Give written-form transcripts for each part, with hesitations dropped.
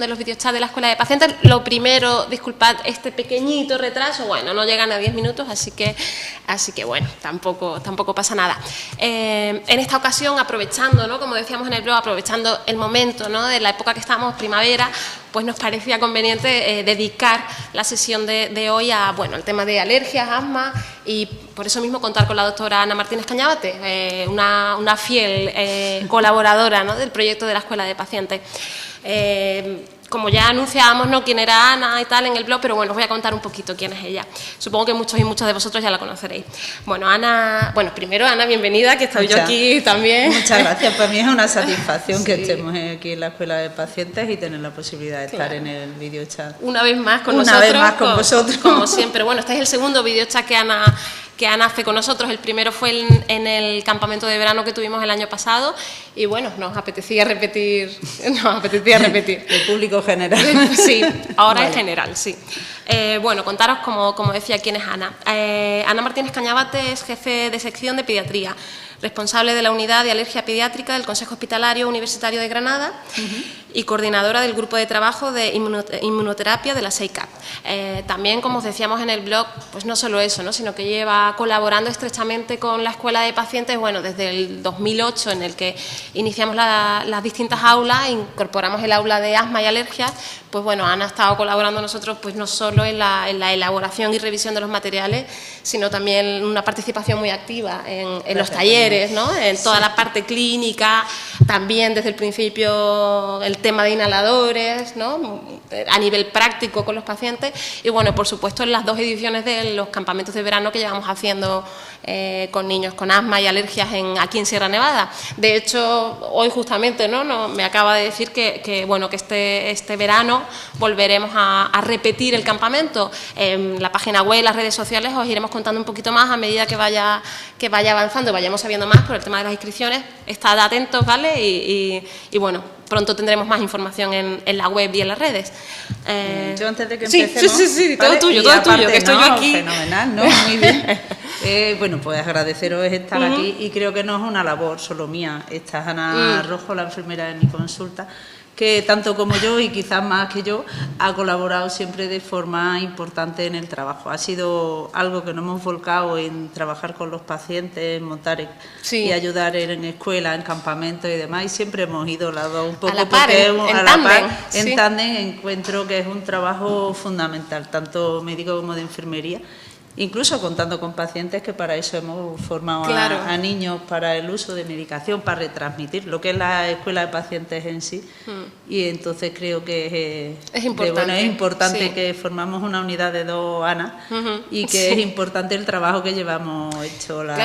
de los videochats de la Escuela de Pacientes. Lo primero, disculpad este pequeñito retraso, bueno, no llegan a 10 minutos, así que bueno, tampoco pasa nada. En esta ocasión, aprovechando, ¿no?, como decíamos en el blog, aprovechando el momento, ¿no?, de la época que estamos, primavera, pues nos parecía conveniente dedicar la sesión de hoy a, bueno, al tema de alergias, asma, y por eso mismo contar con la doctora Ana Martínez Cañabate, una fiel colaboradora, ¿no?, del proyecto de la Escuela de Pacientes. Como ya anunciábamos, ¿no?, quién era Ana y tal en el blog, pero bueno, os voy a contar un poquito quién es ella. Supongo que muchos y muchas de vosotros ya la conoceréis. Bueno, Ana, primero Ana, bienvenida, que estoy yo aquí también. Muchas gracias, para mí es una satisfacción que estemos aquí en la Escuela de Pacientes y tener la posibilidad de estar en el videochat. Una vez más con nosotros. Una vez más con vosotros. Como siempre. Bueno, este es el segundo videochat que Ana hace con nosotros. El primero fue en el campamento de verano que tuvimos el año pasado y bueno, nos apetecía repetir. El público general. Sí, ahora vale. es general, sí. Bueno, contaros, como decía, quién es Ana. Ana Martínez Cañabate es jefe de sección de pediatría, responsable de la unidad de alergia pediátrica del Consejo Hospitalario Universitario de Granada y coordinadora del grupo de trabajo de inmunoterapia de la SEICAP. También, como os decíamos en el blog, pues no solo eso, ¿no?, sino que lleva colaborando estrechamente con la Escuela de Pacientes, bueno, desde el 2008, en el que iniciamos las distintas aulas, incorporamos el aula de asma y alergias. Pues bueno, Ana ha estado colaborando nosotros, pues no solo en la elaboración y revisión de los materiales, sino también una participación muy activa en los talleres, ¿no?, en toda la parte clínica, también desde el principio el tema de inhaladores, ¿no?, a nivel práctico con los pacientes y bueno, por supuesto en las 2 ediciones de los campamentos de verano que llevamos haciendo con niños con asma y alergias aquí en Sierra Nevada. De hecho, hoy justamente, ¿no?, me acaba de decir que bueno, que este verano volveremos a repetir el campamento. En la página web y las redes sociales os iremos contando un poquito más a medida que vaya avanzando y vayamos sabiendo más por el tema de las inscripciones. Estad atentos, ¿vale? Y bueno, pronto tendremos más información en la web y en las redes. Yo antes de que empecemos... Sí, ¿vale? todo tuyo, que estoy yo aquí. Fenomenal, ¿no? Muy bien. Bueno, pues agradeceros estar aquí y creo que no es una labor solo mía. Esta es Ana Rojo, la enfermera de mi consulta, que tanto como yo y quizás más que yo ha colaborado siempre de forma importante en el trabajo. Ha sido algo que nos hemos volcado en trabajar con los pacientes, en montar y ayudar en escuela, en campamentos y demás, y siempre hemos ido lado un poco a la par, en tándem. Encuentro que es un trabajo fundamental, tanto médico como de enfermería. Incluso contando con pacientes, que para eso hemos formado a niños para el uso de medicación, para retransmitir lo que es la escuela de pacientes en sí. Y entonces creo que es importante que formamos una unidad de 2 Ana y que es importante el trabajo que llevamos hecho las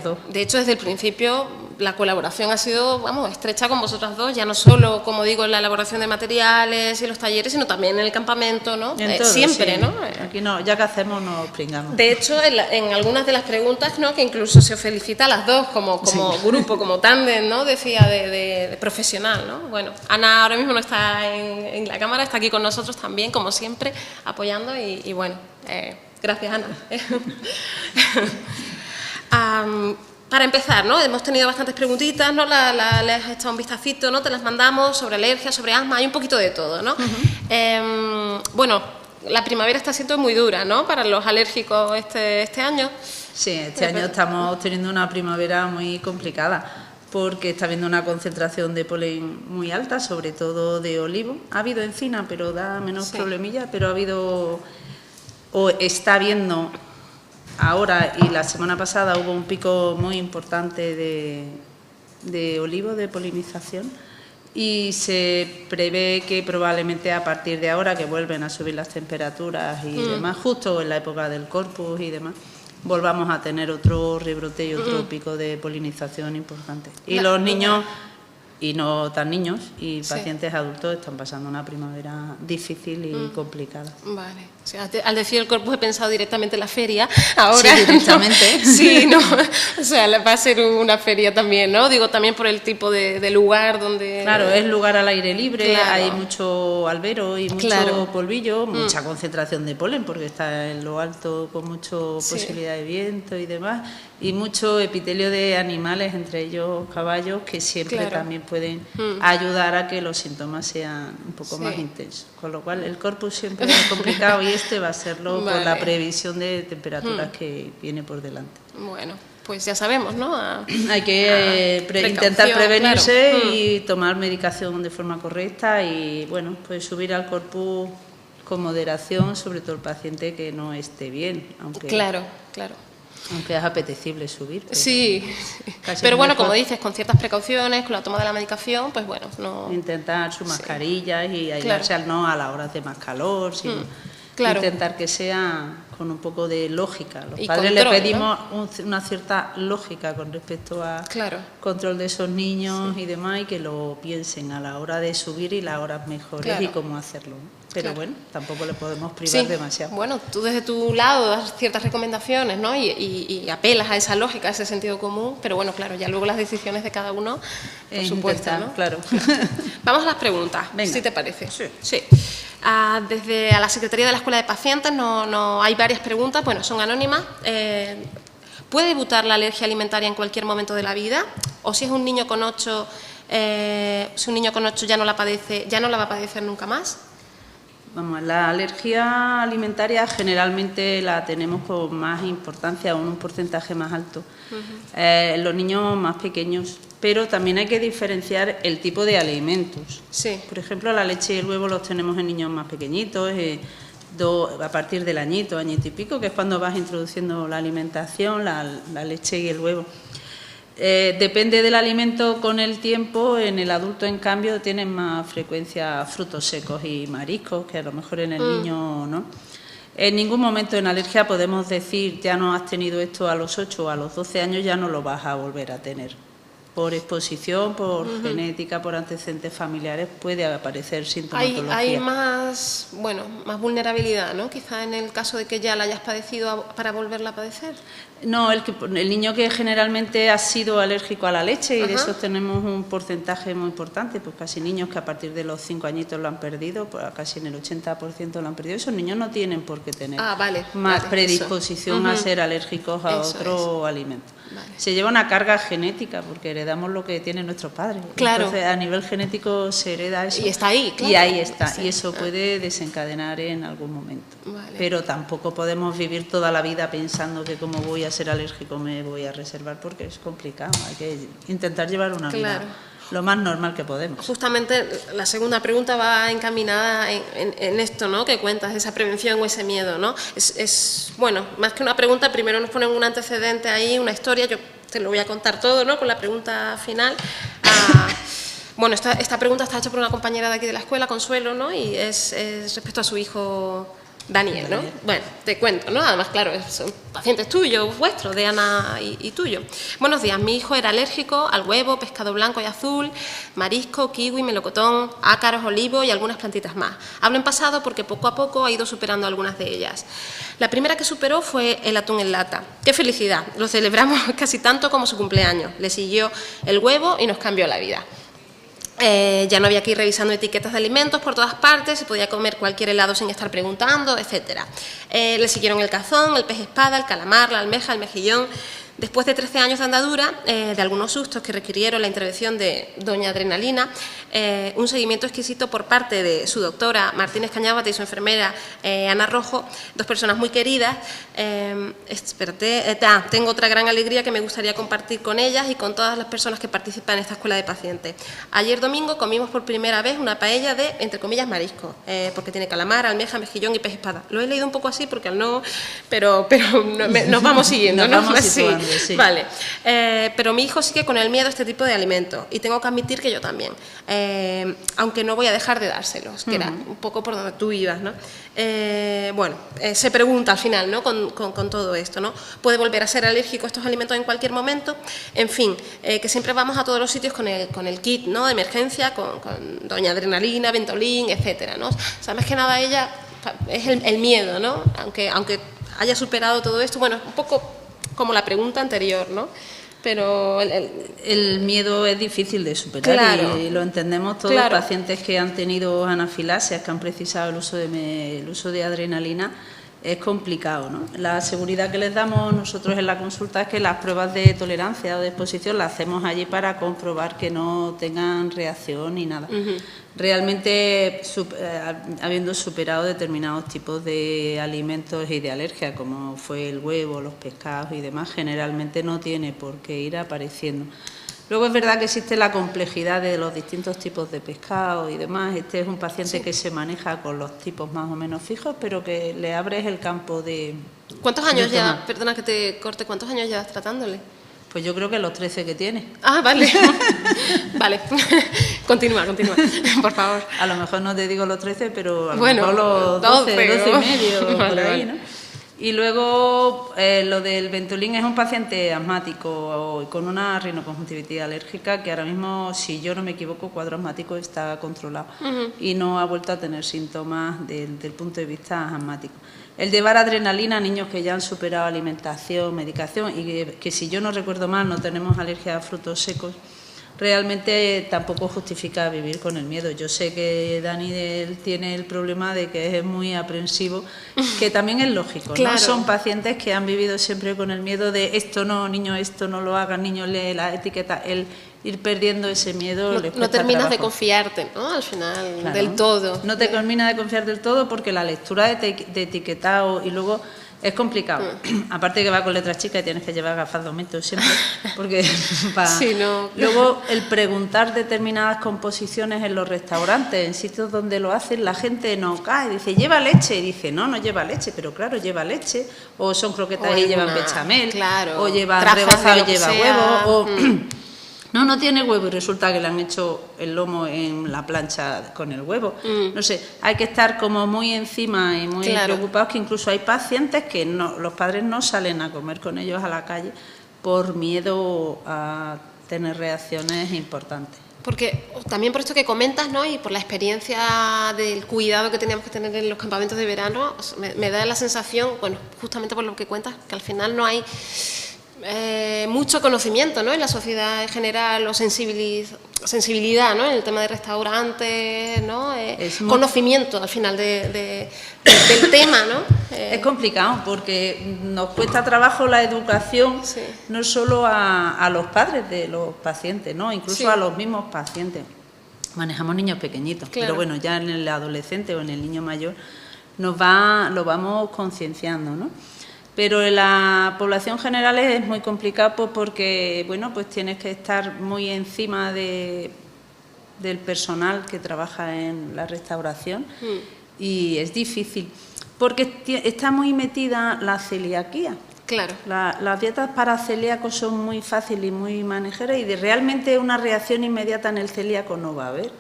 dos. De hecho, desde el principio la colaboración ha sido, vamos, estrecha con vosotras dos, ya no solo, como digo, en la elaboración de materiales y los talleres, sino también en el campamento, ¿no? Siempre, sí. ¿No? Aquí no, ya que hacemos nos pringamos. De hecho, en algunas de las preguntas, ¿no?, que incluso se os felicita a las dos como grupo, como tándem, ¿no?, decía de profesional, ¿no? Bueno, Ana ahora mismo no está en la cámara, está aquí con nosotros también, como siempre, apoyando y bueno, gracias, Ana. Para empezar, ¿no?, hemos tenido bastantes preguntitas, ¿no?, les has echado un vistacito, ¿no?, te las mandamos sobre alergia, sobre asma, hay un poquito de todo, ¿no? Bueno, la primavera está siendo muy dura, ¿no?, para los alérgicos este año. Sí, este año estamos teniendo una primavera muy complicada porque está habiendo una concentración de polen muy alta, sobre todo de olivo. Ha habido encina, pero da menos problemilla, pero ha habido o está habiendo ahora, y la semana pasada hubo un pico muy importante de olivo, de polinización, y se prevé que probablemente a partir de ahora, que vuelven a subir las temperaturas y demás, justo en la época del corpus y demás, volvamos a tener otro rebrote y otro pico de polinización importante. Y los niños, y no tan niños, y pacientes adultos están pasando una primavera difícil y complicada. Vale. O sea, al decir el corpus he pensado directamente en la feria. Ahora, sí, directamente. ¿no? Sí, no. O sea, va a ser una feria también, ¿no? Digo, también por el tipo de lugar donde... Claro, es lugar al aire libre, hay mucho albero y mucho polvillo, mucha concentración de polen, porque está en lo alto con mucha posibilidad de viento y demás. y mucho epitelio de animales, entre ellos caballos, que siempre también pueden ayudar a que los síntomas sean un poco más intensos. Con lo cual el corpus siempre es complicado y este va a serlo por la previsión de temperaturas que viene por delante. Bueno, pues ya sabemos, ¿no? Hay que intentar prevenirse y tomar medicación de forma correcta y, bueno, pues subir al corpus con moderación, sobre todo el paciente que no esté bien, aunque aunque es apetecible subir. Pero bueno, como dices, con ciertas precauciones, con la toma de la medicación, pues bueno, no... Intentar su mascarilla y aislarse a la hora de más calor, sino intentar que sea con un poco de lógica. Los padres le pedimos una cierta lógica con respecto a control de esos niños y demás, y que lo piensen a la hora de subir y las horas mejores y cómo hacerlo. Pero bueno, tampoco le podemos privar demasiado. Bueno, tú desde tu lado das ciertas recomendaciones, ¿no? Y apelas a esa lógica, a ese sentido común, pero bueno, claro, ya luego las decisiones de cada uno, por supuesto, ¿no? Claro. Vamos a las preguntas, si te parece. Sí. Desde a la Secretaría de la Escuela de Pacientes no hay varias preguntas, bueno, son anónimas. ¿Puede debutar la alergia alimentaria en cualquier momento de la vida? ¿O si es un niño con 8, si un niño con 8 ya no la va a padecer nunca más? Vamos, la alergia alimentaria generalmente la tenemos con más importancia, un porcentaje más alto, en los niños más pequeños, pero también hay que diferenciar el tipo de alimentos. Por ejemplo, la leche y el huevo los tenemos en niños más pequeñitos, a partir del añito y pico, que es cuando vas introduciendo la alimentación, la leche y el huevo. Depende del alimento con el tiempo, en el adulto en cambio tienen más frecuencia frutos secos y mariscos, que a lo mejor en el niño no. En ningún momento en alergia podemos decir ya no has tenido esto a los 8 o a los 12 años, ya no lo vas a volver a tener. Por exposición, por genética, por antecedentes familiares puede aparecer sintomatología. Hay más vulnerabilidad, ¿no? Quizá en el caso de que ya la hayas padecido para volverla a padecer. No, el niño que generalmente ha sido alérgico a la leche, y de esos tenemos un porcentaje muy importante, pues casi niños que a partir de los 5 añitos lo han perdido, pues casi en el 80% lo han perdido. Esos niños no tienen por qué tener más predisposición a ser alérgicos a otro alimento. Se lleva una carga genética porque heredamos lo que tienen nuestros padres. Entonces, a nivel genético se hereda eso. Y está ahí, Y ahí está. Y eso puede desencadenar en algún momento. Pero tampoco podemos vivir toda la vida pensando que como voy a ser alérgico me voy a reservar, porque es complicado. Hay que intentar llevar una vida lo más normal que podemos. Justamente la segunda pregunta va encaminada en esto, ¿no? Que cuentas, esa prevención o ese miedo, ¿no? Bueno, más que una pregunta, primero nos ponen un antecedente ahí, una historia, yo te lo voy a contar todo, ¿no? Con la pregunta final. Bueno, esta pregunta está hecha por una compañera de aquí de la escuela, Consuelo, ¿no? Y es respecto a su hijo Daniel, ¿no? Bueno, te cuento, ¿no? Además, claro, son pacientes tuyos, vuestros, de Ana y tuyo. Buenos días, mi hijo era alérgico al huevo, pescado blanco y azul, marisco, kiwi, melocotón, ácaros, olivo y algunas plantitas más. Hablo en pasado porque poco a poco ha ido superando algunas de ellas. La primera que superó fue el atún en lata. ¡Qué felicidad! Lo celebramos casi tanto como su cumpleaños. Le siguió el huevo y nos cambió la vida. Ya no había que ir revisando etiquetas de alimentos por todas partes, se podía comer cualquier helado sin estar preguntando, etc. Le siguieron el cazón, el pez espada, el calamar, la almeja, el mejillón. Después de 13 años de andadura, de algunos sustos que requirieron la intervención de doña Adrenalina, un seguimiento exquisito por parte de su doctora Martínez Cañabate y su enfermera Ana Rojo, dos personas muy queridas. Tengo otra gran alegría que me gustaría compartir con ellas y con todas las personas que participan en esta escuela de pacientes. Ayer domingo comimos por primera vez una paella de, entre comillas, marisco, porque tiene calamar, almeja, mejillón y pez espada. Lo he leído un poco así porque no, pero nos vamos siguiendo, nos vamos situando. Sí. Vale, pero mi hijo sigue con el miedo a este tipo de alimentos y tengo que admitir que yo también, aunque no voy a dejar de dárselos, que era un poco por donde tú ibas, ¿no? Se pregunta al final, ¿no? Con todo esto, ¿no? ¿Puede volver a ser alérgico a estos alimentos en cualquier momento? En fin, que siempre vamos a todos los sitios con el kit, ¿no? De emergencia, con doña Adrenalina, Ventolin, etcétera, ¿no? O sea, más que nada ella es el miedo, ¿no? Aunque haya superado todo esto, bueno, un poco como la pregunta anterior, ¿no? Pero el miedo es difícil de superar, y lo entendemos todos. Pacientes que han tenido anafilaxias, que han precisado el uso de adrenalina, es complicado, ¿no? La seguridad que les damos nosotros en la consulta es que las pruebas de tolerancia o de exposición las hacemos allí para comprobar que no tengan reacción ni nada. Realmente, habiendo superado determinados tipos de alimentos y de alergia, como fue el huevo, los pescados y demás, generalmente no tiene por qué ir apareciendo. Luego es verdad que existe la complejidad de los distintos tipos de pescado y demás. Este es un paciente que se maneja con los tipos más o menos fijos, pero que le abres el campo de... ¿Cuántos años ya, perdona que te corte, cuántos años llevas tratándole? Pues yo creo que los 13 que tiene. Ah, vale. Vale. Continúa, por favor. A lo mejor no te digo los 13, pero a lo bueno, mejor los 12 y medio, vale, por ahí, ¿no? Y luego lo del Ventolin es un paciente asmático con una rinoconjuntivitis alérgica que ahora mismo, si yo no me equivoco, cuadro asmático está controlado y no ha vuelto a tener síntomas desde el punto de vista asmático. El llevar adrenalina a niños que ya han superado alimentación, medicación y que si yo no recuerdo mal no tenemos alergia a frutos secos, realmente tampoco justifica vivir con el miedo. Yo sé que Dani tiene el problema de que es muy aprensivo, que también es lógico, claro. ¿no? Son pacientes que han vivido siempre con el miedo de esto no, niño, esto no lo hagan, niño, lee la etiqueta, el ir perdiendo ese miedo. No terminas de confiarte, ¿no? Al final, claro, del todo. No te terminas de confiar del todo porque la lectura de etiquetado y luego... Es complicado, aparte que va con letras chicas y tienes que llevar gafas de aumento siempre, porque sí, no. Luego el preguntar determinadas composiciones en los restaurantes, en sitios donde lo hacen, la gente no cae, dice, ¿lleva leche? Y dice, no lleva leche, pero claro, lleva leche, o son croquetas y llevan bechamel, claro, o lleva rebozado y lleva huevo, o... No tiene huevo y resulta que le han hecho el lomo en la plancha con el huevo. No sé, hay que estar como muy encima y muy preocupados, que incluso hay pacientes que los padres no salen a comer con ellos a la calle por miedo a tener reacciones importantes. Porque también por esto que comentas, ¿no? Y por la experiencia del cuidado que teníamos que tener en los campamentos de verano, me da la sensación, bueno, justamente por lo que cuentas, que al final no hay... mucho conocimiento, ¿no? En la sociedad en general, o sensibilidad, ¿no? En el tema de restaurantes, ¿no? Conocimiento al final del tema, ¿no? Es complicado porque nos cuesta trabajo la educación, no solo a los padres de los pacientes, ¿no? Incluso a los mismos pacientes. Manejamos niños pequeñitos, pero bueno, ya en el adolescente o en el niño mayor lo vamos concienciando, ¿no? Pero en la población general es muy complicado porque, bueno, pues tienes que estar muy encima del personal que trabaja en la restauración y es difícil porque está muy metida la celiaquía. Claro. Las dietas para celíacos son muy fáciles y muy manejeras y realmente una reacción inmediata en el celíaco no va a haber.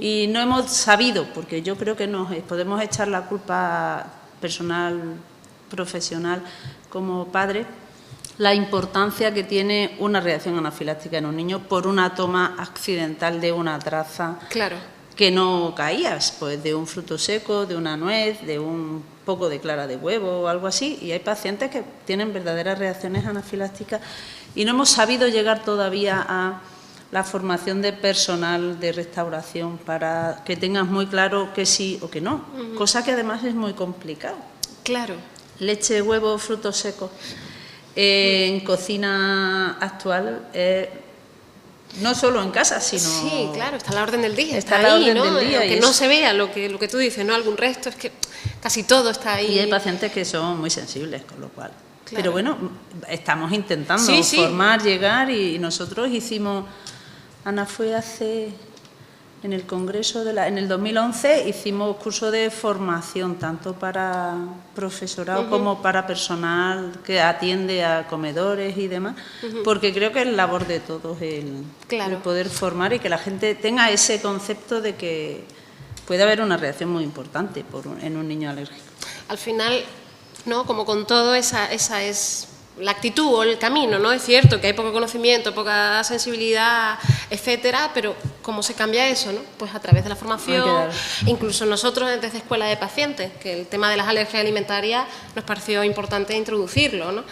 Y no hemos sabido, porque yo creo que podemos echar la culpa personal, profesional como padre, la importancia que tiene una reacción anafiláctica en un niño por una toma accidental de una traza que no caías, pues de un fruto seco, de una nuez, de un poco de clara de huevo o algo así, y hay pacientes que tienen verdaderas reacciones anafilácticas y no hemos sabido llegar todavía a la formación de personal de restauración para que tengas muy claro que sí o que no, cosa que además es muy complicado. Claro. Leche, huevo, frutos secos. En cocina actual, no solo en casa, sino... Sí, claro, está a la orden del día. Está a la orden del día. Que no se vea lo que tú dices, ¿no? Algún resto, es que casi todo está ahí. Y hay pacientes que son muy sensibles, con lo cual... Claro. Pero bueno, estamos intentando formar, llegar y nosotros hicimos... Ana fue en el congreso en el 2011 hicimos curso de formación tanto para profesorado como para personal que atiende a comedores y demás, porque creo que es labor de todos el poder formar y que la gente tenga ese concepto de que puede haber una reacción muy importante en un niño alérgico. Al final, ¿no? Como con todo, esa es la actitud o el camino, ¿no? Es cierto que hay poco conocimiento, poca sensibilidad, etcétera, pero ¿cómo se cambia eso, no? Pues a través de la formación, incluso nosotros desde Escuela de Pacientes, que el tema de las alergias alimentarias nos pareció importante introducirlo, ¿no?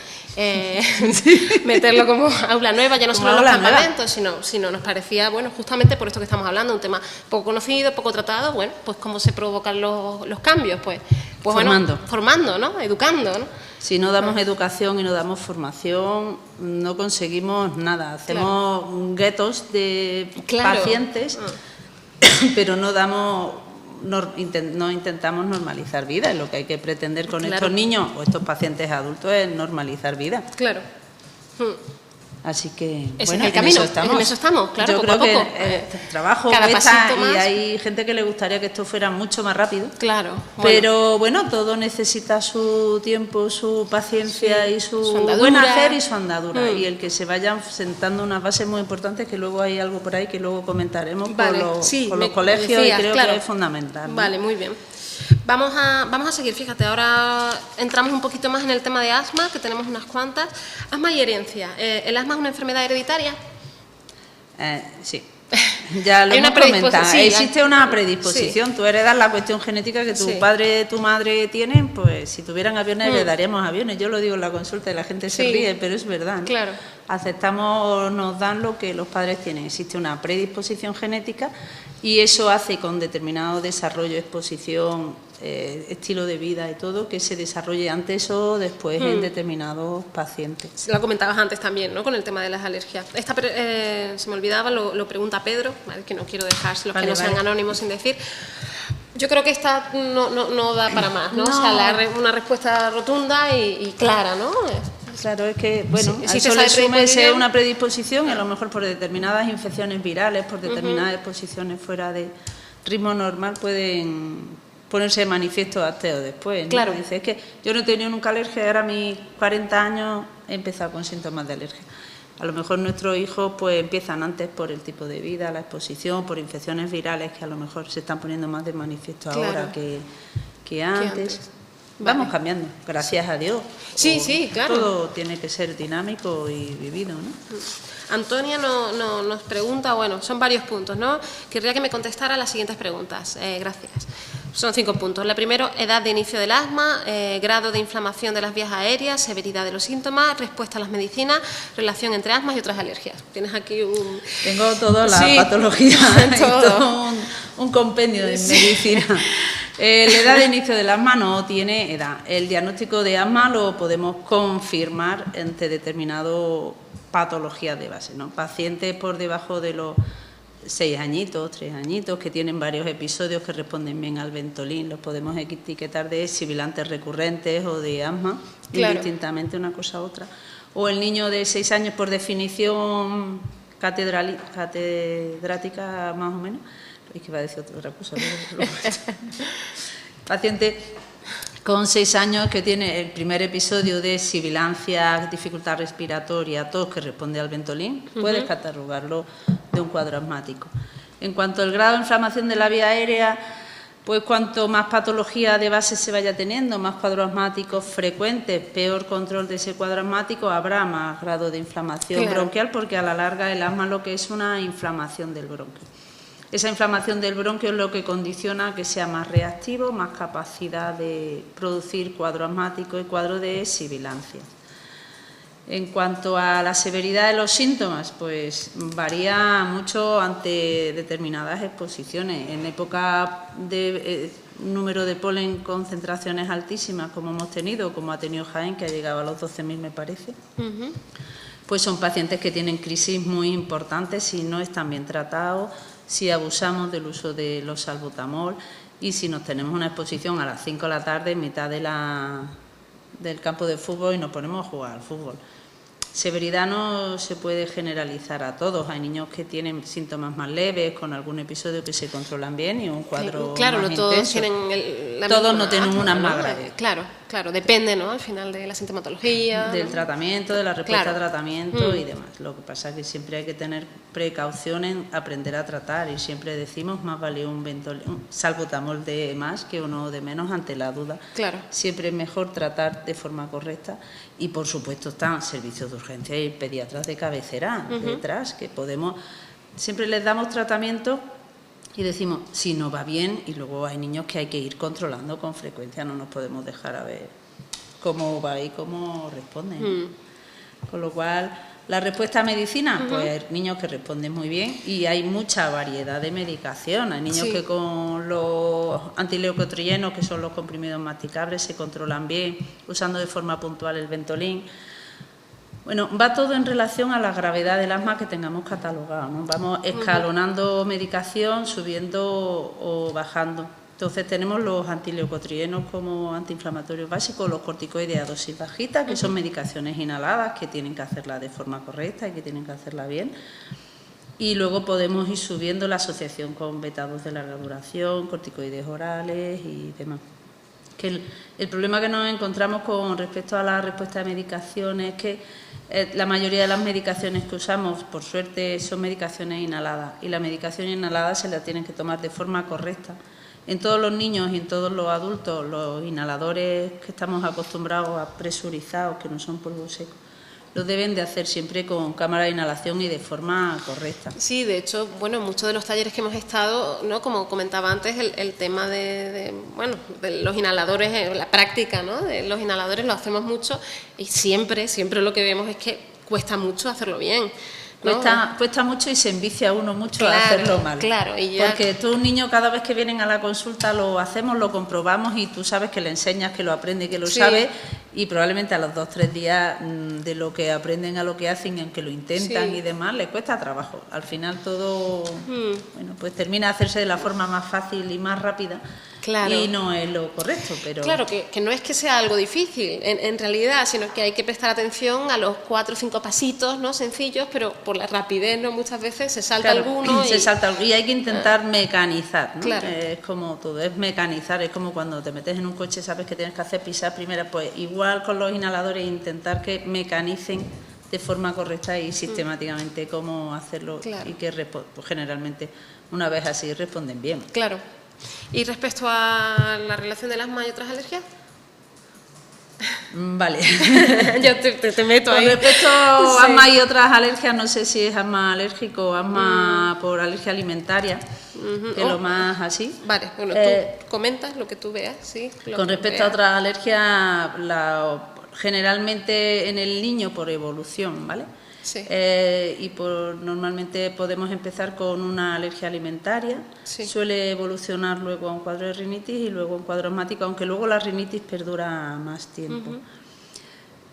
Meterlo como aula nueva, ya no solo en los campamentos, sino nos parecía, bueno, justamente por esto que estamos hablando, un tema poco conocido, poco tratado, bueno, pues cómo se provocan los cambios, pues Pues formando. Bueno, formando, ¿no? Educando, ¿no? Si no damos educación y no damos formación, no conseguimos nada. Hacemos guetos de pacientes, pero no damos, no intentamos normalizar vida. Y lo que hay que pretender con estos niños o estos pacientes adultos es normalizar vida. Claro. Así que, ese es el camino, en eso estamos, claro, yo poco creo a poco. Que el trabajo cuesta y hay gente que le gustaría que esto fuera mucho más rápido. Claro. Pero bueno, todo necesita su tiempo, su paciencia y su buen hacer y su andadura. Y el que se vayan sentando unas bases muy importantes, que luego hay algo por ahí que luego comentaremos con los colegios y creo que es fundamental, ¿no? Vale, muy bien. Vamos a seguir, fíjate, ahora entramos un poquito más en el tema de asma, que tenemos unas cuantas. Asma y herencia. ¿El asma es una enfermedad hereditaria? Sí. Ya lo hemos comentado. Existe una predisposición. Sí. Tú heredas la cuestión genética que tu padre, tu madre tienen, pues si tuvieran aviones heredaríamos aviones. Yo lo digo en la consulta y la gente se ríe, pero es verdad, ¿no? Claro. Aceptamos o nos dan lo que los padres tienen. Existe una predisposición genética y eso hace con determinado desarrollo, exposición, estilo de vida y todo, que se desarrolle antes o después en determinados pacientes. Lo comentabas antes también, ¿no? Con el tema de las alergias. Se me olvidaba, lo pregunta Pedro, ¿vale? Que no quiero dejar los que no sean anónimos sin decir. Yo creo que esta no da para más, ¿no? O sea, una respuesta rotunda y clara, ¿no? Claro, es que, bueno, a eso le súmese una predisposición y a lo mejor por determinadas infecciones virales, por determinadas exposiciones fuera de ritmo normal pueden ponerse de manifiesto antes o después, ¿no? Claro. Dice, es que yo no he tenido nunca alergia, ahora a mis 40 años he empezado con síntomas de alergia. A lo mejor nuestros hijos pues empiezan antes por el tipo de vida, la exposición, por infecciones virales que a lo mejor se están poniendo más de manifiesto ahora que antes. Vamos cambiando, gracias a Dios. Sí, claro. Todo tiene que ser dinámico y vivido, ¿no? Antonia nos pregunta, bueno, son varios puntos, ¿no? Querría que me contestara las siguientes preguntas. Gracias. Son 5 puntos. La primera, edad de inicio del asma, grado de inflamación de las vías aéreas, severidad de los síntomas, respuesta a las medicinas, relación entre asmas y otras alergias. Tienes aquí un... Tengo toda la patología, todo un compendio de medicina. La edad de inicio del asma no tiene edad. El diagnóstico de asma lo podemos confirmar entre determinadas patologías de base, ¿no? Pacientes por debajo de los 6 añitos, 3 añitos, que tienen varios episodios que responden bien al Ventolin, los podemos etiquetar de sibilantes recurrentes o de asma, indistintamente una cosa a otra. O el niño de 6 años, por definición catedrática más o menos, es que iba a decir otra cosa. Paciente con 6 años que tiene el primer episodio de sibilancia, dificultad respiratoria, tos que responde al Ventolin, puedes catalogarlo de un cuadro asmático. En cuanto al grado de inflamación de la vía aérea, pues cuanto más patología de base se vaya teniendo, más cuadros asmáticos frecuentes, peor control de ese cuadro asmático, habrá más grado de inflamación bronquial, porque a la larga el asma lo que es una inflamación del bronquio. Esa inflamación del bronquio es lo que condiciona que sea más reactivo, más capacidad de producir cuadro asmático y cuadro de sibilancia. En cuanto a la severidad de los síntomas, pues varía mucho ante determinadas exposiciones. En época de número de polen, concentraciones altísimas, como hemos tenido, como ha tenido Jaén, que ha llegado a los 12.000 me parece, pues son pacientes que tienen crisis muy importantes si no están bien tratados, si abusamos del uso de los salbutamol y si nos tenemos una exposición a las 5 de la tarde en mitad del campo de fútbol y nos ponemos a jugar al fútbol. Severidad no se puede generalizar a todos. Hay niños que tienen síntomas más leves, con algún episodio que se controlan bien y un cuadro más no todos intenso. Tienen todos no tienen unas más graves. Claro, depende, ¿no? Al final de la sintomatología. Del tratamiento, de la respuesta al tratamiento y demás. Lo que pasa es que siempre hay que tener precaución en aprender a tratar y siempre decimos más vale un salbutamol de más que uno de menos ante la duda. Claro. Siempre es mejor tratar de forma correcta y por supuesto están servicios de urgencia y pediatras de cabecera detrás que podemos, siempre les damos tratamiento y decimos si no va bien y luego hay niños que hay que ir controlando con frecuencia, no nos podemos dejar a ver cómo va y cómo responden. Con lo cual La respuesta a medicina, pues niños que responden muy bien y hay mucha variedad de medicación. Hay niños que con los antileucotrienos, que son los comprimidos masticables, se controlan bien, usando de forma puntual el Ventolin. Bueno, va todo en relación a la gravedad del asma que tengamos catalogado, ¿no? Vamos escalonando medicación, subiendo o bajando. Entonces tenemos los antileucotrienos como antiinflamatorios básicos, los corticoides a dosis bajita, que son medicaciones inhaladas, que tienen que hacerla de forma correcta y que tienen que hacerla bien. Y luego podemos ir subiendo la asociación con beta-2 de larga duración, corticoides orales y demás. Que el problema que nos encontramos con respecto a la respuesta de medicaciones es que la mayoría de las medicaciones que usamos, por suerte, son medicaciones inhaladas y la medicación inhalada se la tienen que tomar de forma correcta. En todos los niños y en todos los adultos, los inhaladores que estamos acostumbrados a presurizados, que no son polvo seco, los deben de hacer siempre con cámara de inhalación y de forma correcta. Sí, de hecho, bueno, en muchos de los talleres que hemos estado, ¿no? Como comentaba antes, el tema de los inhaladores, la práctica, ¿no? De los inhaladores lo hacemos mucho y siempre lo que vemos es que cuesta mucho hacerlo bien. ¿No? Cuesta mucho y se envicia uno mucho a hacerlo mal. Claro, porque tú, un niño, cada vez que vienen a la consulta lo hacemos, lo comprobamos y tú sabes que le enseñas, que lo aprende, que lo sabe, y probablemente a los 2 o 3 días de lo que aprenden a lo que hacen, aunque lo intentan y demás, les cuesta trabajo. Al final todo bueno, pues termina de hacerse de la forma más fácil y más rápida. Claro. Y no es lo correcto, pero... Claro, que no es que sea algo difícil, en realidad, sino que hay que prestar atención a los 4 o 5 pasitos, ¿no? Sencillos, pero por la rapidez, ¿no? Muchas veces se salta alguno y hay que intentar mecanizar, ¿no? Claro. Es como todo, es mecanizar, es como cuando te metes en un coche, sabes que tienes que hacer pisar primero, pues igual con los inhaladores, intentar que mecanicen de forma correcta y sistemáticamente cómo hacerlo y que pues generalmente una vez así responden bien. Claro. ¿Y respecto a la relación del asma y otras alergias? Vale. Yo te meto ahí. Con respecto a asma y otras alergias, no sé si es asma alérgico o asma por alergia alimentaria, que lo más así. Vale, bueno, tú comentas lo que tú veas, sí. Con respecto a otras alergias, generalmente en el niño por evolución, ¿vale? Sí. Y normalmente podemos empezar con una alergia alimentaria, suele evolucionar luego a un cuadro de rinitis y luego a un cuadro asmático, aunque luego la rinitis perdura más tiempo.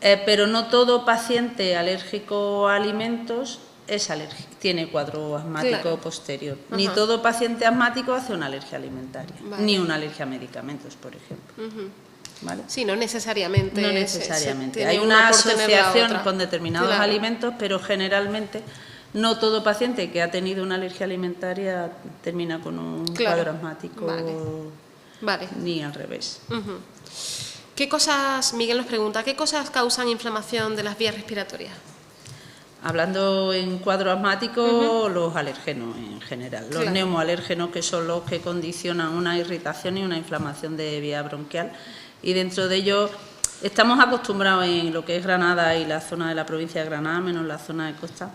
Pero no todo paciente alérgico a alimentos es alérgico, tiene cuadro asmático posterior. Ni todo paciente asmático hace una alergia alimentaria, ni una alergia a medicamentos, por ejemplo. ¿Vale? Sí, no necesariamente. No necesariamente. Hay una asociación con determinados alimentos, pero generalmente no todo paciente que ha tenido una alergia alimentaria termina con un cuadro asmático, ni al revés. ¿Qué cosas, Miguel nos pregunta, qué cosas causan inflamación de las vías respiratorias? Hablando en cuadro asmático, los alérgenos en general, los neumoalérgenos, que son los que condicionan una irritación y una inflamación de vía bronquial. Y dentro de ellos estamos acostumbrados en lo que es Granada y la zona de la provincia de Granada, menos la zona de costa,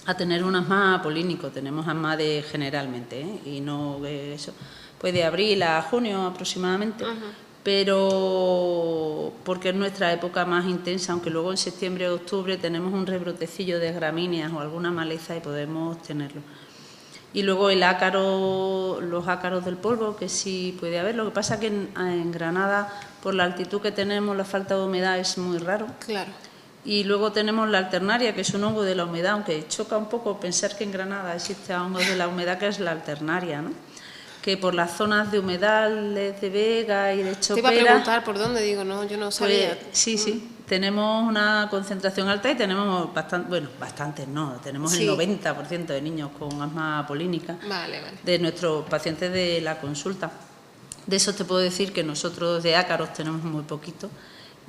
a tener un asma apolínico. Tenemos asma de generalmente, y no eso, pues de abril a junio aproximadamente, pero porque es nuestra época más intensa, aunque luego en septiembre o octubre tenemos un rebrotecillo de gramíneas o alguna maleza y podemos tenerlo. Y luego el ácaro, los ácaros del polvo, que sí puede haber. Lo que pasa es que en Granada, por la altitud que tenemos, la falta de humedad es muy raro. Claro. Y luego tenemos la alternaria, que es un hongo de la humedad, aunque choca un poco pensar que en Granada existe hongo de la humedad, que es la alternaria, ¿no? Que por las zonas de humedales de Vega y de Chopera... Te iba a preguntar por dónde, digo, no, yo no sabía. Pues, sí, tenemos una concentración alta y tenemos bastantes no, tenemos el 90% de niños con asma polínica de nuestros pacientes de la consulta. De eso te puedo decir que nosotros de ácaros tenemos muy poquito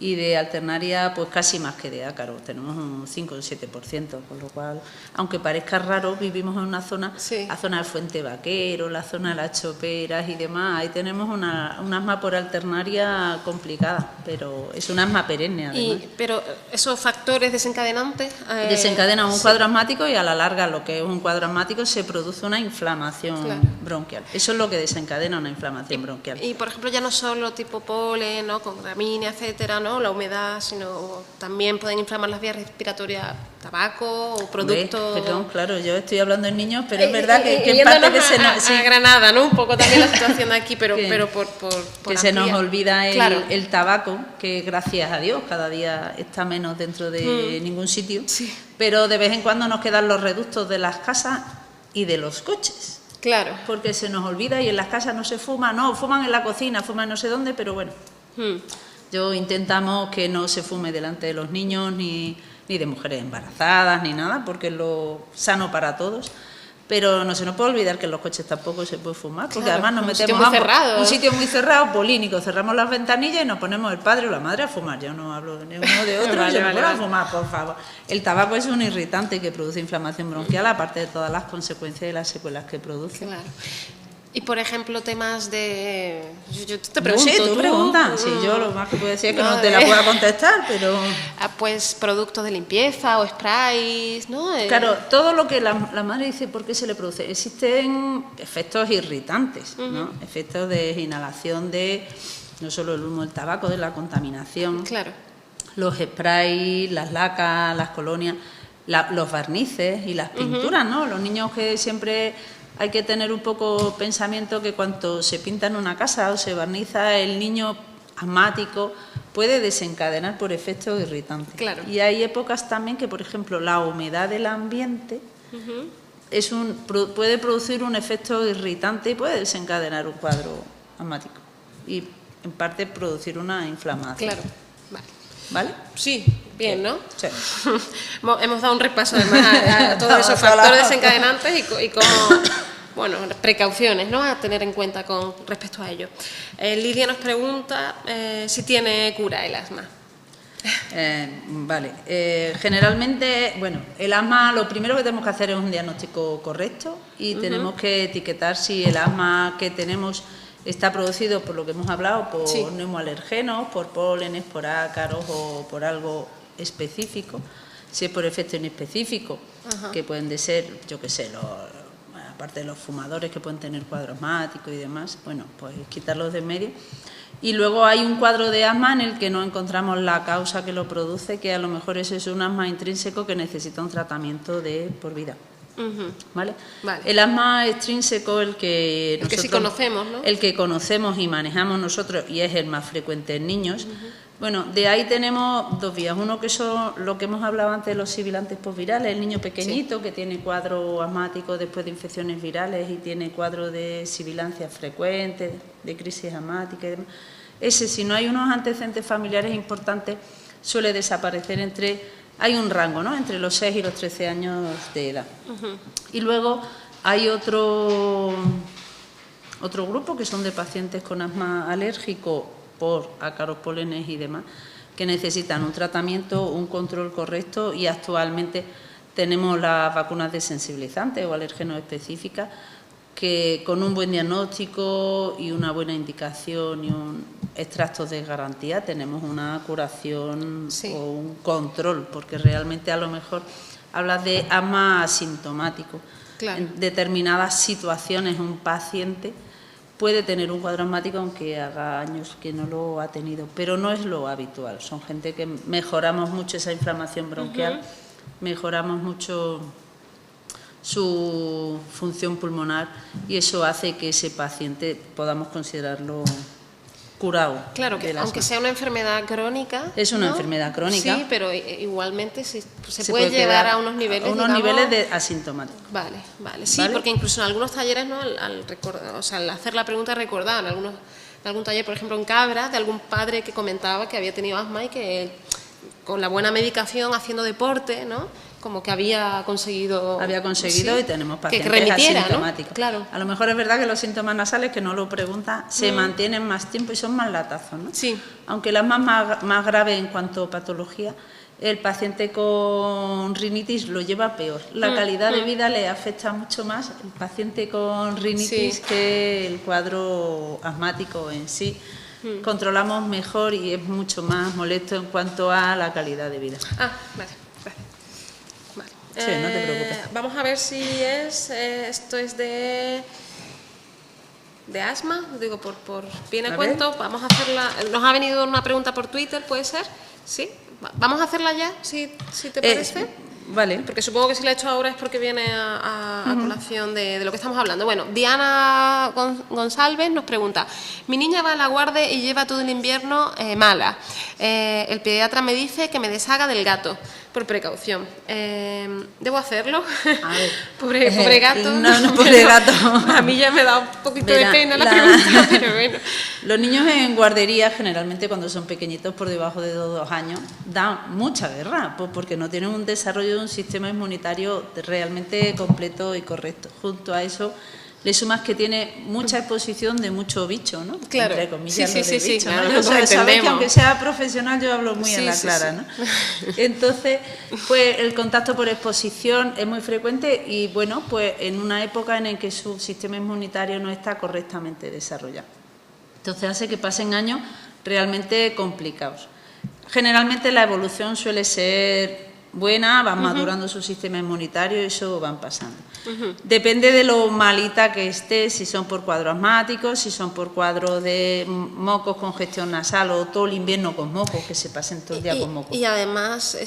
y de alternaria pues casi más que de ácaros, tenemos un 5 o 7%, con lo cual, aunque parezca raro, vivimos en una zona, la zona de Fuente Vaquero, la zona de las Choperas y demás, ahí tenemos un asma por alternaria complicada, pero es un asma perenne además. Pero esos factores desencadenantes... desencadenan un cuadro asmático y a la larga lo que es un cuadro asmático se produce una inflamación bronquial, eso es lo que desencadena una inflamación bronquial. Y por ejemplo ya no solo tipo polen, ¿no? Con gramínea, etcétera, ¿no? ¿no? La humedad, sino también pueden inflamar las vías respiratorias, tabaco o productos... Perdón, claro, yo estoy hablando en niños, pero es verdad que en parte que a Granada, ¿no? Un poco también la situación de aquí, pero por que se nos olvida claro. el tabaco, que gracias a Dios cada día está menos dentro de ningún sitio, sí. Pero de vez en cuando nos quedan los reductos de las casas y de los coches. Claro. Porque se nos olvida y en las casas no se fuma, no, fuman en la cocina, fuman no sé dónde, pero bueno. Yo intentamos que no se fume delante de los niños, ni de mujeres embarazadas, ni nada, porque es lo sano para todos. Pero no se nos puede olvidar que en los coches tampoco se puede fumar, porque claro, además nos metemos a un sitio muy cerrado, polínico, cerramos las ventanillas y nos ponemos el padre o la madre a fumar. Yo no hablo de uno de otro, yo no puedo fumar, por favor. El tabaco es un irritante que produce inflamación bronquial, aparte de todas las consecuencias y las secuelas que produce. Claro. Y, por ejemplo, temas de... Yo te pregunto... No sé, tú preguntas. Sí, yo lo más que puedo decir es que no te la pueda contestar, pero... Pues productos de limpieza o sprays, ¿no? Claro, todo lo que la madre dice, ¿por qué se le produce? Existen efectos irritantes, ¿no? Efectos de inhalación de, no solo el humo del tabaco, de la contaminación. Claro. Los sprays, las lacas, las colonias, los barnices y las pinturas, ¿no? Los niños que siempre... Hay que tener un poco pensamiento que cuando se pinta en una casa o se barniza, el niño asmático puede desencadenar por efectos irritantes. Claro. Y hay épocas también que, por ejemplo, la humedad del ambiente puede producir un efecto irritante y puede desencadenar un cuadro asmático. Y en parte producir una inflamación. Claro, ¿Vale? Sí, bien, ¿no? Sí. Hemos dado un repaso además a todos esos factores desencadenantes y cómo, bueno, precauciones, ¿no?, a tener en cuenta con respecto a ello. Lidia nos pregunta si tiene cura el asma. Vale, generalmente, bueno, el asma, lo primero que tenemos que hacer es un diagnóstico correcto y tenemos que etiquetar si el asma que tenemos está producido por lo que hemos hablado, por neumoalergenos, por pólenes, por ácaros o por algo específico. Si es por efecto inespecífico, que pueden de ser, yo qué sé, aparte de los fumadores que pueden tener cuadro asmático y demás, bueno, pues quitarlos de en medio. Y luego hay un cuadro de asma en el que no encontramos la causa que lo produce, que a lo mejor ese es un asma intrínseco que necesita un tratamiento de por vida. ¿Vale? El asma extrínseco, el que sí conocemos, ¿no? El que conocemos y manejamos nosotros, y es el más frecuente en niños. Bueno, de ahí tenemos dos vías. Uno que son lo que hemos hablado antes de los sibilantes posvirales, el niño pequeñito que tiene cuadro asmático después de infecciones virales y tiene cuadro de sibilancias frecuentes, de crisis asmática y demás. Ese, si no hay unos antecedentes familiares importantes, suele desaparecer hay un rango, ¿no?, entre los 6 y los 13 años de edad. Y luego hay otro grupo que son de pacientes con asma alérgico por ácaros, pólenes y demás, que necesitan un tratamiento, un control correcto, y actualmente tenemos las vacunas desensibilizantes o alérgenos específicas que con un buen diagnóstico y una buena indicación y un extractos de garantía tenemos una curación o un control, porque realmente a lo mejor hablas de asma asintomático. Claro. En determinadas situaciones un paciente puede tener un cuadro asmático aunque haga años que no lo ha tenido, pero no es lo habitual. Son gente que mejoramos mucho esa inflamación bronquial, mejoramos mucho su función pulmonar y eso hace que ese paciente podamos considerarlo curado. Claro, que aunque sea una enfermedad crónica... Es una enfermedad crónica. Sí, pero igualmente se puede llegar a unos niveles... A unos niveles de asintomáticos. Vale. Sí, porque incluso en algunos talleres, ¿no?, al hacer la pregunta recordar, en algún taller, por ejemplo en Cabra, de algún padre que comentaba que había tenido asma y que con la buena medicación, haciendo deporte, ¿no?, como que había conseguido y tenemos pacientes que remitiera, asintomáticos. ¿no? Claro. A lo mejor es verdad que los síntomas nasales, que no lo pregunta, se mantienen más tiempo y son más latazos, ¿no? Sí. Aunque la más grave en cuanto a patología, el paciente con rinitis lo lleva peor. La calidad de vida le afecta mucho más el paciente con rinitis que el cuadro asmático en sí. Controlamos mejor y es mucho más molesto en cuanto a la calidad de vida. Ah, vale. Sí, no te preocupes. Vamos a ver si esto es de de asma, digo, viene a cuento, vamos a hacerla, nos ha venido una pregunta por Twitter, ¿puede ser? ¿Sí? Vamos a hacerla ya, si te parece. Vale. Porque supongo que si la he hecho ahora es porque viene a colación de lo que estamos hablando. Bueno, Diana González nos pregunta: mi niña va a la guardia y lleva todo el invierno mala. El pediatra me dice que me deshaga del gato, por precaución. ¿Debo hacerlo? A ver. Pobre gato. No, pobre gato. A mí ya me da un poquito de pena la pregunta, pero bueno. Los niños en guardería, generalmente cuando son pequeñitos, por debajo de 2 años, dan mucha guerra, porque no tienen un desarrollo de un sistema inmunitario realmente completo y correcto. Junto a eso, le sumas que tiene mucha exposición de mucho bicho, ¿no? Claro. Entre comillas, Sí, bicho, claro, ¿no? O sea, sabes que aunque sea profesional, yo hablo muy en la clara, ¿no? Entonces, pues el contacto por exposición es muy frecuente y, bueno, pues en una época en la que su sistema inmunitario no está correctamente desarrollado. Entonces hace que pasen años realmente complicados. Generalmente la evolución suele ser buena, van madurando su sistema inmunitario y eso van pasando. Depende de lo malita que esté, si son por cuadros asmáticos, si son por cuadros de mocos, congestión nasal o todo el invierno con mocos, que se pasen todo el día con mocos. Y además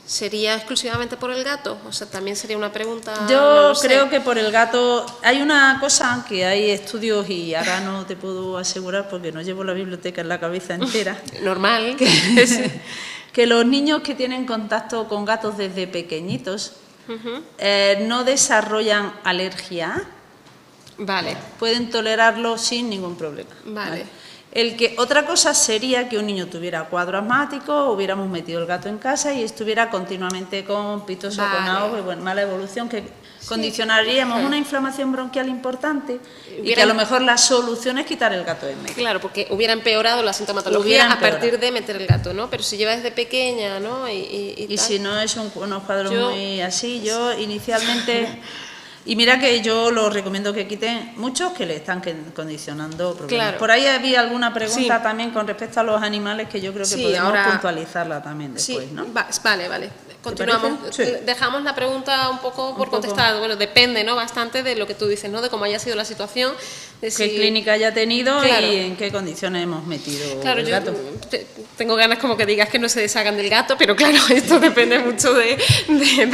¿sería exclusivamente por el gato? O sea, también sería una pregunta. Yo creo que por el gato hay una cosa que hay estudios y ahora no te puedo asegurar porque no llevo la biblioteca en la cabeza entera. Normal. Que los niños que tienen contacto con gatos desde pequeñitos no desarrollan alergia. Vale. Pueden tolerarlo sin ningún problema. Vale. Otra cosa sería que un niño tuviera cuadro asmático, hubiéramos metido el gato en casa y estuviera continuamente con pitos o con ahogo, mala evolución, que condicionaríamos una inflamación bronquial importante y que a lo mejor la solución es quitar el gato de en medio. Claro, porque hubiera empeorado la sintomatología a partir de meter el gato, ¿no? Pero si lleva desde pequeña, ¿no? Y si no es unos cuadros muy así, yo inicialmente... Y mira que yo los recomiendo que quiten muchos que le están condicionando problemas. Claro. Por ahí había alguna pregunta también con respecto a los animales que yo creo que podemos puntualizarla también después, ¿no? Vale. Continuamos. Dejamos la pregunta un poco por contestar. Bueno, depende, ¿no? Bastante de lo que tú dices, ¿no? De cómo haya sido la situación. De qué clínica haya tenido y en qué condiciones hemos metido el gato. Tengo ganas como que digas que no se deshagan del gato, pero claro, esto depende mucho de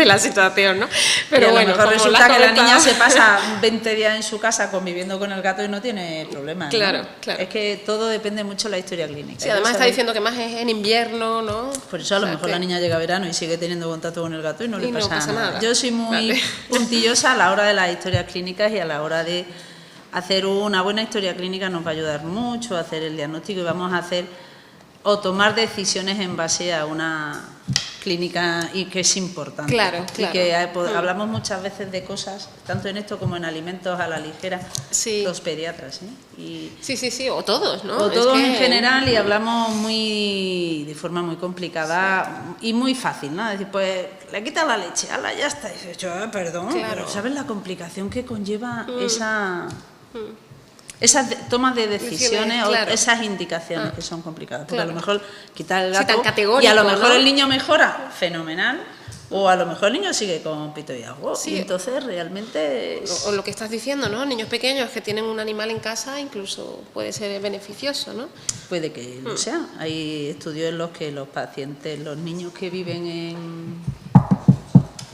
la situación, ¿no? Pero a lo mejor resulta que la niña se pasa 20 días en su casa conviviendo con el gato y no tiene problemas, ¿no? Claro. Es que todo depende mucho de la historia clínica. Sí, además está diciendo que más es en invierno, ¿no? Por eso a lo mejor la niña llega a verano y sigue teniendo contacto con el gato y no le pasa nada. Yo soy muy puntillosa a la hora de las historias clínicas y a la hora de hacer una buena historia clínica nos va a ayudar mucho a hacer el diagnóstico y vamos a hacer o tomar decisiones en base a una clínica y que es importante. Claro. Y que hablamos muchas veces de cosas, tanto en esto como en alimentos a la ligera, los pediatras. Sí, o todos, ¿no? O todos en general y hablamos de forma muy complicada y muy fácil, ¿no? Es decir, pues le quita la leche, ala, ya está. Y dices, perdón, pero ¿sabes la complicación que conlleva esas tomas de decisiones o esas indicaciones que son complicadas? Porque a lo mejor quitar el gato y a lo mejor el niño mejora, fenomenal, o a lo mejor el niño sigue con pito y agua. Y entonces realmente... O lo que estás diciendo, ¿no? Niños pequeños que tienen un animal en casa incluso puede ser beneficioso, ¿no? Puede que lo sea. Hay estudios en los que los pacientes, los niños que viven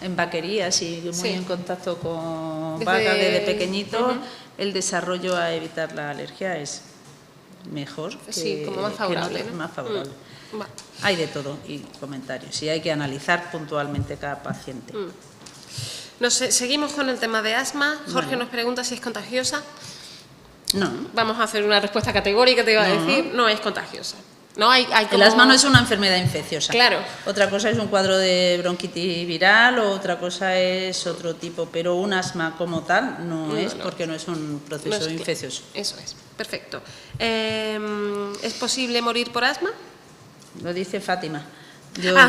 en vaquerías y muy en contacto con vacas desde pequeñitos, el desarrollo a evitar la alergia es mejor. Como más favorable. ¿no? Más favorable. Hay de todo y comentarios y hay que analizar puntualmente cada paciente. Seguimos con el tema de asma. Jorge nos pregunta si es contagiosa. No. Vamos a hacer una respuesta categórica, te iba a decir, no es contagiosa. No, hay como... El asma no es una enfermedad infecciosa. Claro. Otra cosa es un cuadro de bronquitis viral o otra cosa es otro tipo, pero un asma como tal no es porque no es un proceso infeccioso. Eso es, perfecto. ¿Es posible morir por asma? Lo dice Fátima.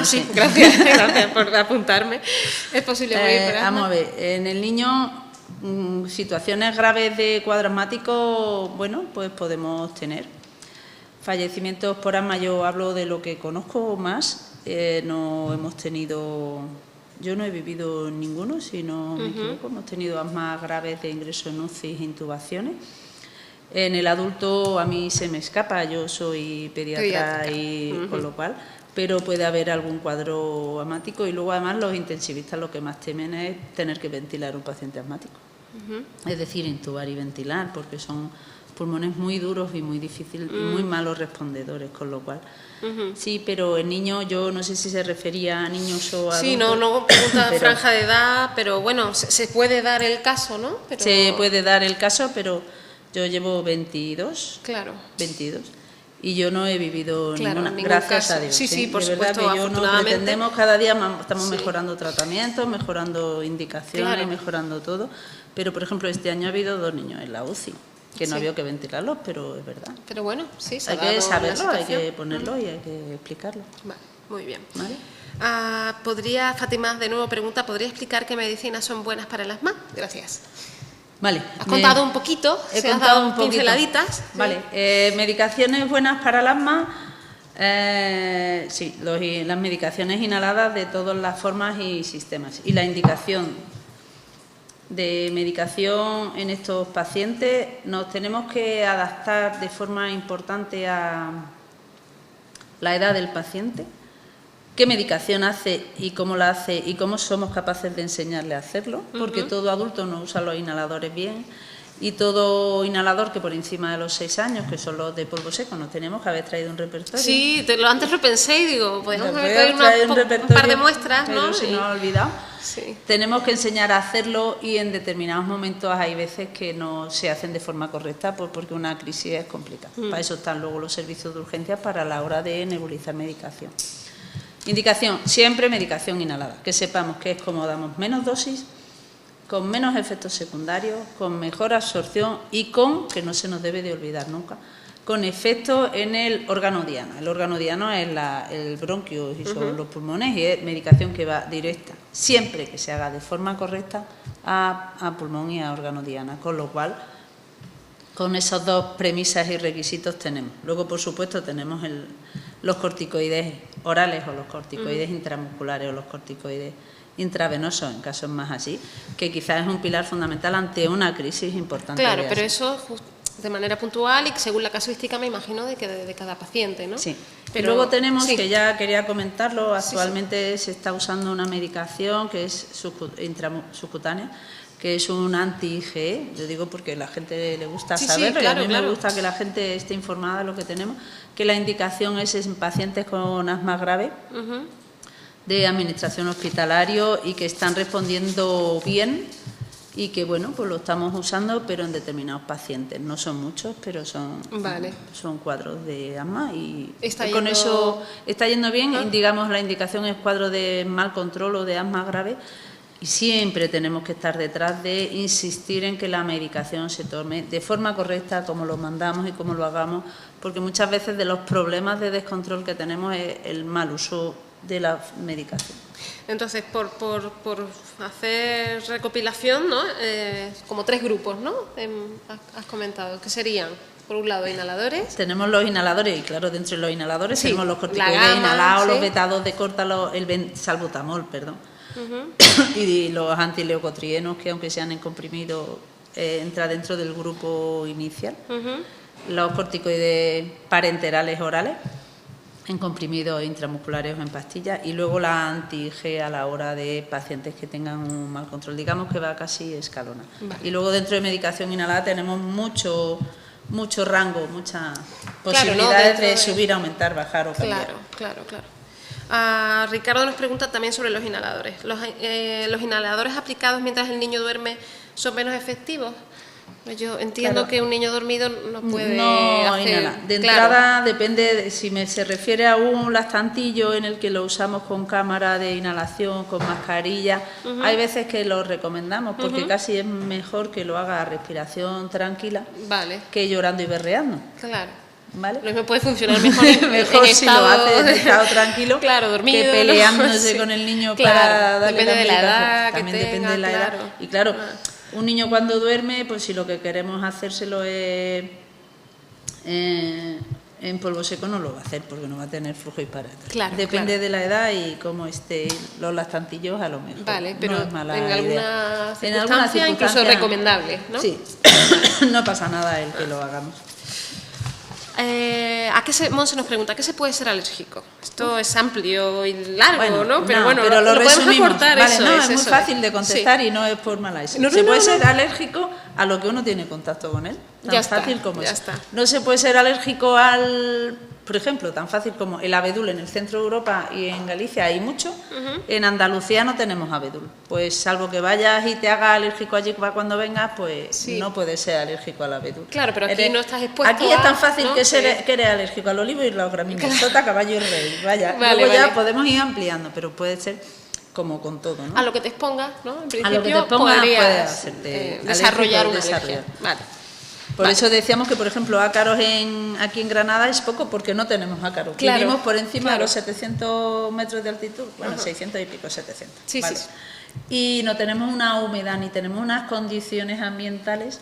Sí, gracias por apuntarme. ¿Es posible morir por asma? Vamos a ver, en el niño situaciones graves de cuadro asmático, pues podemos tener. Fallecimientos por asma, yo hablo de lo que conozco más, no hemos tenido, yo no he vivido ninguno, si no me equivoco, hemos tenido asmas graves de ingreso en UCI e intubaciones. En el adulto a mí se me escapa, yo soy pediatra y con lo cual, pero puede haber algún cuadro asmático y luego además los intensivistas lo que más temen es tener que ventilar a un paciente asmático. Es decir, intubar y ventilar, porque son pulmones muy duros y muy difíciles y muy malos respondedores, con lo cual... Sí, pero en niños, yo no sé si se refería a niños o adultos. Sí, no pregunta franja de edad, pero bueno, se puede dar el caso, ¿no? Pero... Se puede dar el caso, pero yo llevo 22. Claro. 22. Y yo no he vivido ninguna, gracias a Dios. Sí, por de supuesto, verdad que yo no pretendemos, cada día estamos mejorando tratamientos, mejorando indicaciones, mejorando todo. Pero, por ejemplo, este año ha habido 2 niños en la UCI, que no había que ventilarlos, pero es verdad. Pero bueno, sí, se hay que saberlo, hay que ponerlo y hay que explicarlo. Vale, muy bien. ¿Vale? Fátima, de nuevo pregunta, ¿podría explicar qué medicinas son buenas para el asma? Gracias. Vale. Has contado un poquito, has dado un pinceladitas. Vale, medicaciones buenas para el asma, sí, las medicaciones inhaladas de todas las formas y sistemas. Y la indicación de medicación en estos pacientes nos tenemos que adaptar de forma importante a la edad del paciente, qué medicación hace y cómo la hace y cómo somos capaces de enseñarle a hacerlo, porque todo adulto no usa los inhaladores bien y todo inhalador que por encima de los 6 años, que son los de polvo seco, nos tenemos que haber traído un repertorio. Sí, antes lo pensé y digo, podríamos haber traído un par de muestras, ¿no? Pero se nos ha olvidado. Sí. Tenemos que enseñar a hacerlo y en determinados momentos hay veces que no se hacen de forma correcta porque una crisis es complicada. Para eso están luego los servicios de urgencia para la hora de nebulizar medicación. Indicación, siempre medicación inhalada, que sepamos que es como damos menos dosis, con menos efectos secundarios, con mejor absorción y con, que no se nos debe de olvidar nunca, con efecto en el órgano diana. El órgano diana es el bronquio y son los pulmones y es medicación que va directa, siempre que se haga de forma correcta, a pulmón y a órgano diana, con lo cual, con esas 2 premisas y requisitos tenemos. Luego, por supuesto, tenemos los corticoides orales o los corticoides intramusculares o los corticoides intravenosos, en casos más así, que quizás es un pilar fundamental ante una crisis importante. Claro, pero eso de manera puntual y según la casuística, me imagino, de cada paciente, ¿no? Sí. Pero, y luego tenemos, que ya quería comentarlo, actualmente se está usando una medicación que es subcutánea, que es un anti-IgE, yo digo porque a la gente le gusta saberlo, y a mí me gusta que la gente esté informada de lo que tenemos, que la indicación es en pacientes con asma grave, de administración hospitalario y que están respondiendo bien y que, bueno, pues lo estamos usando, pero en determinados pacientes. No son muchos, pero son cuadros de asma y con eso está yendo bien. Digamos, la indicación es cuadro de mal control o de asma grave. Y siempre tenemos que estar detrás de insistir en que la medicación se tome de forma correcta, como lo mandamos y como lo hagamos, porque muchas veces de los problemas de descontrol que tenemos es el mal uso de la medicación. Entonces, por hacer recopilación, ¿no? Como 3 grupos, ¿no? Has comentado, ¿qué serían? Por un lado, inhaladores. Tenemos los inhaladores, y claro, dentro de los inhaladores tenemos los corticoides inhalados, los betados de córtalo, el salbutamol, perdón. Y los antileucotrienos, que aunque sean en comprimido, entra dentro del grupo inicial. Los corticoides parenterales orales, en comprimidos intramusculares o en pastillas, y luego la anti-IgE a la hora de pacientes que tengan un mal control, digamos que va casi escalona. Y luego dentro de medicación inhalada tenemos mucho rango, muchas posibilidades de subir, aumentar, bajar o cambiar. Claro. Ricardo nos pregunta también sobre los inhaladores. ¿Los inhaladores aplicados mientras el niño duerme son menos efectivos? Yo entiendo que un niño dormido no puede hacer... inhalar. De entrada depende, si se refiere a un lactantillo en el que lo usamos con cámara de inhalación, con mascarilla, hay veces que lo recomendamos porque casi es mejor que lo haga a respiración tranquila que llorando y berreando. Claro. ¿Vale? Lo mismo puede funcionar mejor mejor si lo hace en estado tranquilo, dormido, que peleándose con el niño para darle depende de la edad que también depende de la edad. Y claro, un niño cuando duerme, pues si lo que queremos hacérselo es en polvo seco, no lo va a hacer porque no va a tener flujo y parada. Depende de la edad y cómo esté los lactantillos, a lo mejor. Pero no es mala en idea. alguna circunstancia incluso recomendable, ¿no? Sí, no pasa nada el que lo hagamos. Monse nos pregunta, ¿a qué se puede ser alérgico? Esto es amplio y largo, Bueno, ¿no? Pero lo podemos resumimos. acortar. Vale, Eso es muy fácil de contestar y no es por mala. Se puede ser alérgico a lo que uno tiene contacto con él. Tan fácil como eso. No se puede ser alérgico al... Por ejemplo, tan fácil como el abedul en el centro de Europa y en Galicia hay mucho, en Andalucía no tenemos abedul. Pues salvo que vayas y te hagas alérgico allí cuando vengas, pues no puedes ser alérgico al abedul. Claro, pero aquí no estás expuesto Aquí es tan fácil que eres alérgico al olivo y la gramínea, sota, caballo y rey. Vaya, luego ya podemos ir ampliando, pero puede ser como con todo, ¿no? A lo que te expongas, ¿no? En principio, a lo que te expongas puedes hacerte desarrollar una alergia. Vale. Por eso decíamos que, por ejemplo, ácaros aquí en Granada es poco porque no tenemos ácaros. Vivimos por encima de los 700 metros de altitud, bueno, 600 y pico, 700. Sí. Y no tenemos una humedad ni tenemos unas condiciones ambientales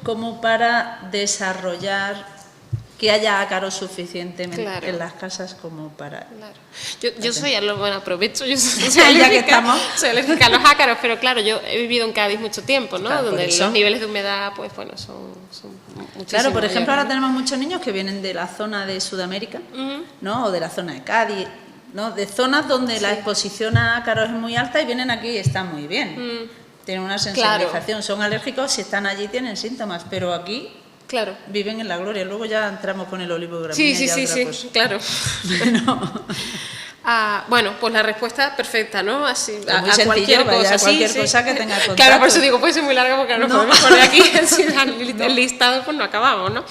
como para desarrollar que haya ácaros suficientemente en las casas como para... Yo soy, bueno, aprovecho, yo soy alérgica, soy alérgica a los ácaros, pero claro, yo he vivido en Cádiz mucho tiempo, ¿no? Claro, donde los niveles de humedad, pues bueno, son muchísimos. Claro, por ejemplo, ahora tenemos muchos niños que vienen de la zona de Sudamérica, ¿no? O de la zona de Cádiz, ¿no? De zonas donde la exposición a ácaros es muy alta y vienen aquí y están muy bien. Tienen una sensibilización, son alérgicos, si están allí tienen síntomas, pero aquí... Claro. Viven en la gloria. Luego ya entramos con el olivo gramínea. Sí, claro. Bueno, pues la respuesta perfecta, ¿no? Así, a cualquier cosa. Cualquier cosa que tenga contacto. Claro, por eso digo, puede ser muy larga porque no podemos poner aquí el listado, pues no acabamos, ¿no?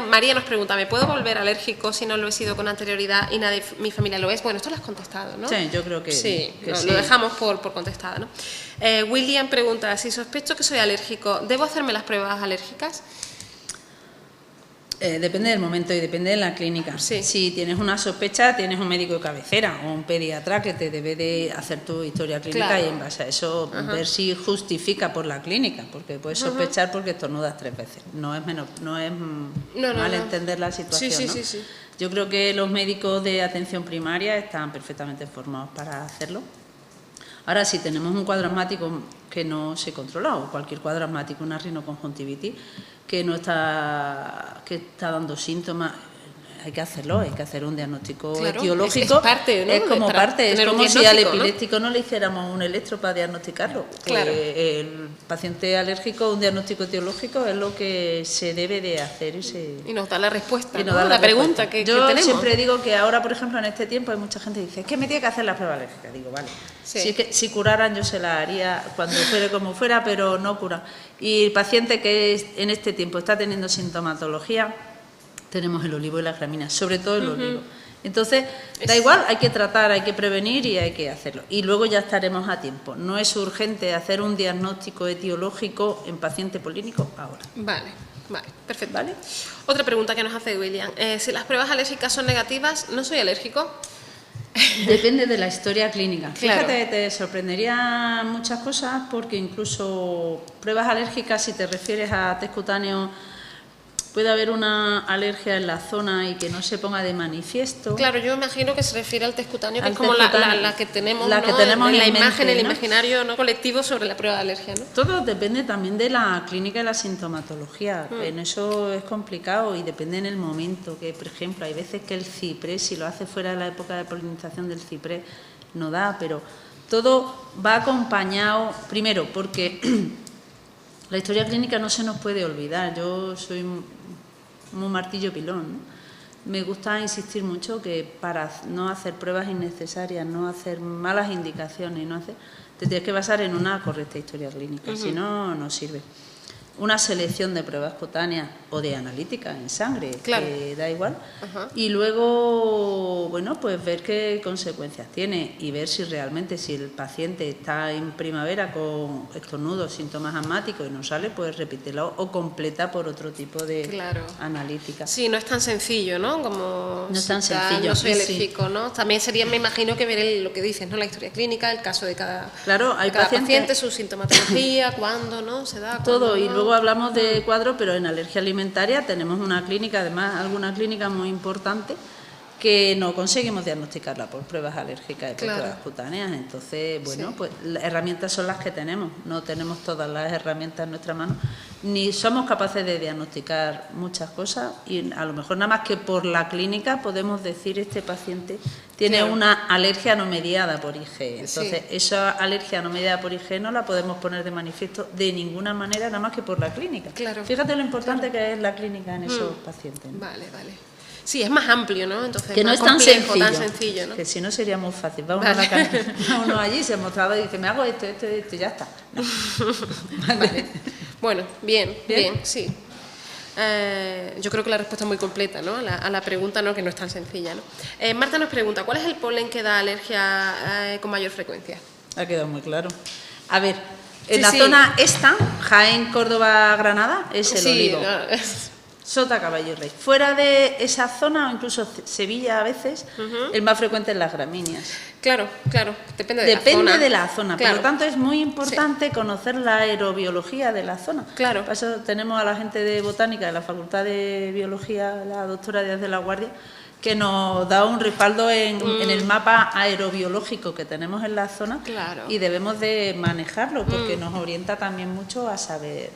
María nos pregunta, ¿me puedo volver alérgico si no lo he sido con anterioridad y nadie de mi familia lo es? Bueno, esto lo has contestado, ¿no? Sí, yo creo que sí. Lo dejamos por contestada, ¿no? William pregunta, si sospecho que soy alérgico, ¿debo hacerme las pruebas alérgicas? Depende del momento y depende de la clínica. Si tienes una sospecha, tienes un médico de cabecera o un pediatra que te debe de hacer tu historia clínica y en base a eso ver si justifica por la clínica, porque puedes sospechar porque estornudas 3 veces. No es mal entender la situación. Sí. Yo creo que los médicos de atención primaria están perfectamente formados para hacerlo. Ahora, si tenemos un cuadro asmático que no se controla, o cualquier cuadro asmático, una rinoconjuntivitis, que está dando síntomas, hay que hacerlo, hay que hacer un diagnóstico etiológico. Es parte, ¿no? Es como parte, es como si al epiléptico no le hiciéramos un electro para diagnosticarlo. Claro. El paciente alérgico, un diagnóstico etiológico es lo que se debe de hacer y nos da la respuesta, y nos da la pregunta que tenemos. Yo siempre digo que ahora, por ejemplo, en este tiempo hay mucha gente que dice, es que me tiene que hacer la prueba alérgica. Digo, vale, si curaran yo se la haría cuando fuera como fuera, pero no cura. Y el paciente que en este tiempo está teniendo sintomatología, tenemos el olivo y la gramínea, sobre todo el olivo. Entonces, da igual, hay que tratar, hay que prevenir y hay que hacerlo. Y luego ya estaremos a tiempo. No es urgente hacer un diagnóstico etiológico en paciente polínico ahora. Vale, perfecto. ¿Vale? Otra pregunta que nos hace William. Si las pruebas alérgicas son negativas, ¿no soy alérgico? Depende de la historia clínica. Fíjate, te sorprendería muchas cosas porque incluso pruebas alérgicas, si te refieres a test cutáneo, puede haber una alergia en la zona y que no se ponga de manifiesto. Claro, yo imagino que se refiere al test cutáneo, que es como la que tenemos, que tenemos en la imagen, imagen, el imaginario colectivo sobre la prueba de alergia, ¿no? Todo depende también de la clínica y la sintomatología. En eso es complicado y depende en el momento. Que, por ejemplo, hay veces que el ciprés, si lo hace fuera de la época de polinización del ciprés, no da, pero todo va acompañado, primero, porque la historia clínica no se nos puede olvidar. Yo soy muy martillo pilón, ¿no? Me gusta insistir mucho que para no hacer pruebas innecesarias, no hacer malas indicaciones, te tienes que basar en una correcta historia clínica, si no, no sirve. Una selección de pruebas cutáneas o de analítica en sangre, que da igual. Y luego, bueno, pues ver qué consecuencias tiene y ver si realmente, si el paciente está en primavera con estornudos, síntomas asmáticos y no sale, pues repítelo o completa por otro tipo de analítica. Sí, no es tan sencillo, ¿no? Como no es tan sencillo. No soy alérgico, ¿no? También sería, me imagino, que ver lo que dices, ¿no? La historia clínica, el caso de cada, hay paciente, su sintomatología, cuándo, ¿no? Se da. Todo, y luego hablamos de cuadro, pero en alergia alimentaria tenemos una clínica, además alguna clínica muy importante, que no conseguimos diagnosticarla por pruebas alérgicas y por Claro. pruebas cutáneas. Entonces, bueno, Sí. pues las herramientas son las que tenemos. No tenemos todas las herramientas en nuestra mano, ni somos capaces de diagnosticar muchas cosas, y a lo mejor nada más que por la clínica podemos decir este paciente tiene Claro. una alergia no mediada por IgE. Entonces, Sí. esa alergia no mediada por IgE no la podemos poner de manifiesto de ninguna manera, nada más que por la clínica. Claro. Fíjate lo importante que es la clínica en esos pacientes, ¿no? Vale. Sí, es más amplio, ¿no? Entonces, Que no más es tan complejo, sencillo, tan sencillo, ¿no? que si no sería muy fácil. Vamos Vale. a uno allí, se mostraba y dice, me hago esto y ya está. No. Vale. Bueno, bien, ¿Bien? sí. Yo creo que la respuesta es muy completa, ¿no? A la pregunta, ¿no? Que no es tan sencilla, ¿no? Marta nos pregunta, ¿cuál es el polen que da alergia con mayor frecuencia? Ha quedado muy claro. A ver, en Sí, la sí. zona esta, Jaén, Córdoba, Granada, es el olivo. No, Sota, caballo y rey. Fuera de esa zona, o incluso Sevilla a veces, el más frecuente es las gramíneas. claro, depende de la zona. Depende de la zona, Claro. por lo tanto es muy importante conocer la aerobiología de la zona. Claro. Por eso tenemos a la gente de botánica de la Facultad de Biología, la doctora Díaz de la Guardia, que nos da un respaldo en el mapa aerobiológico que tenemos en la zona. Claro. Y debemos de manejarlo porque nos orienta también mucho a saber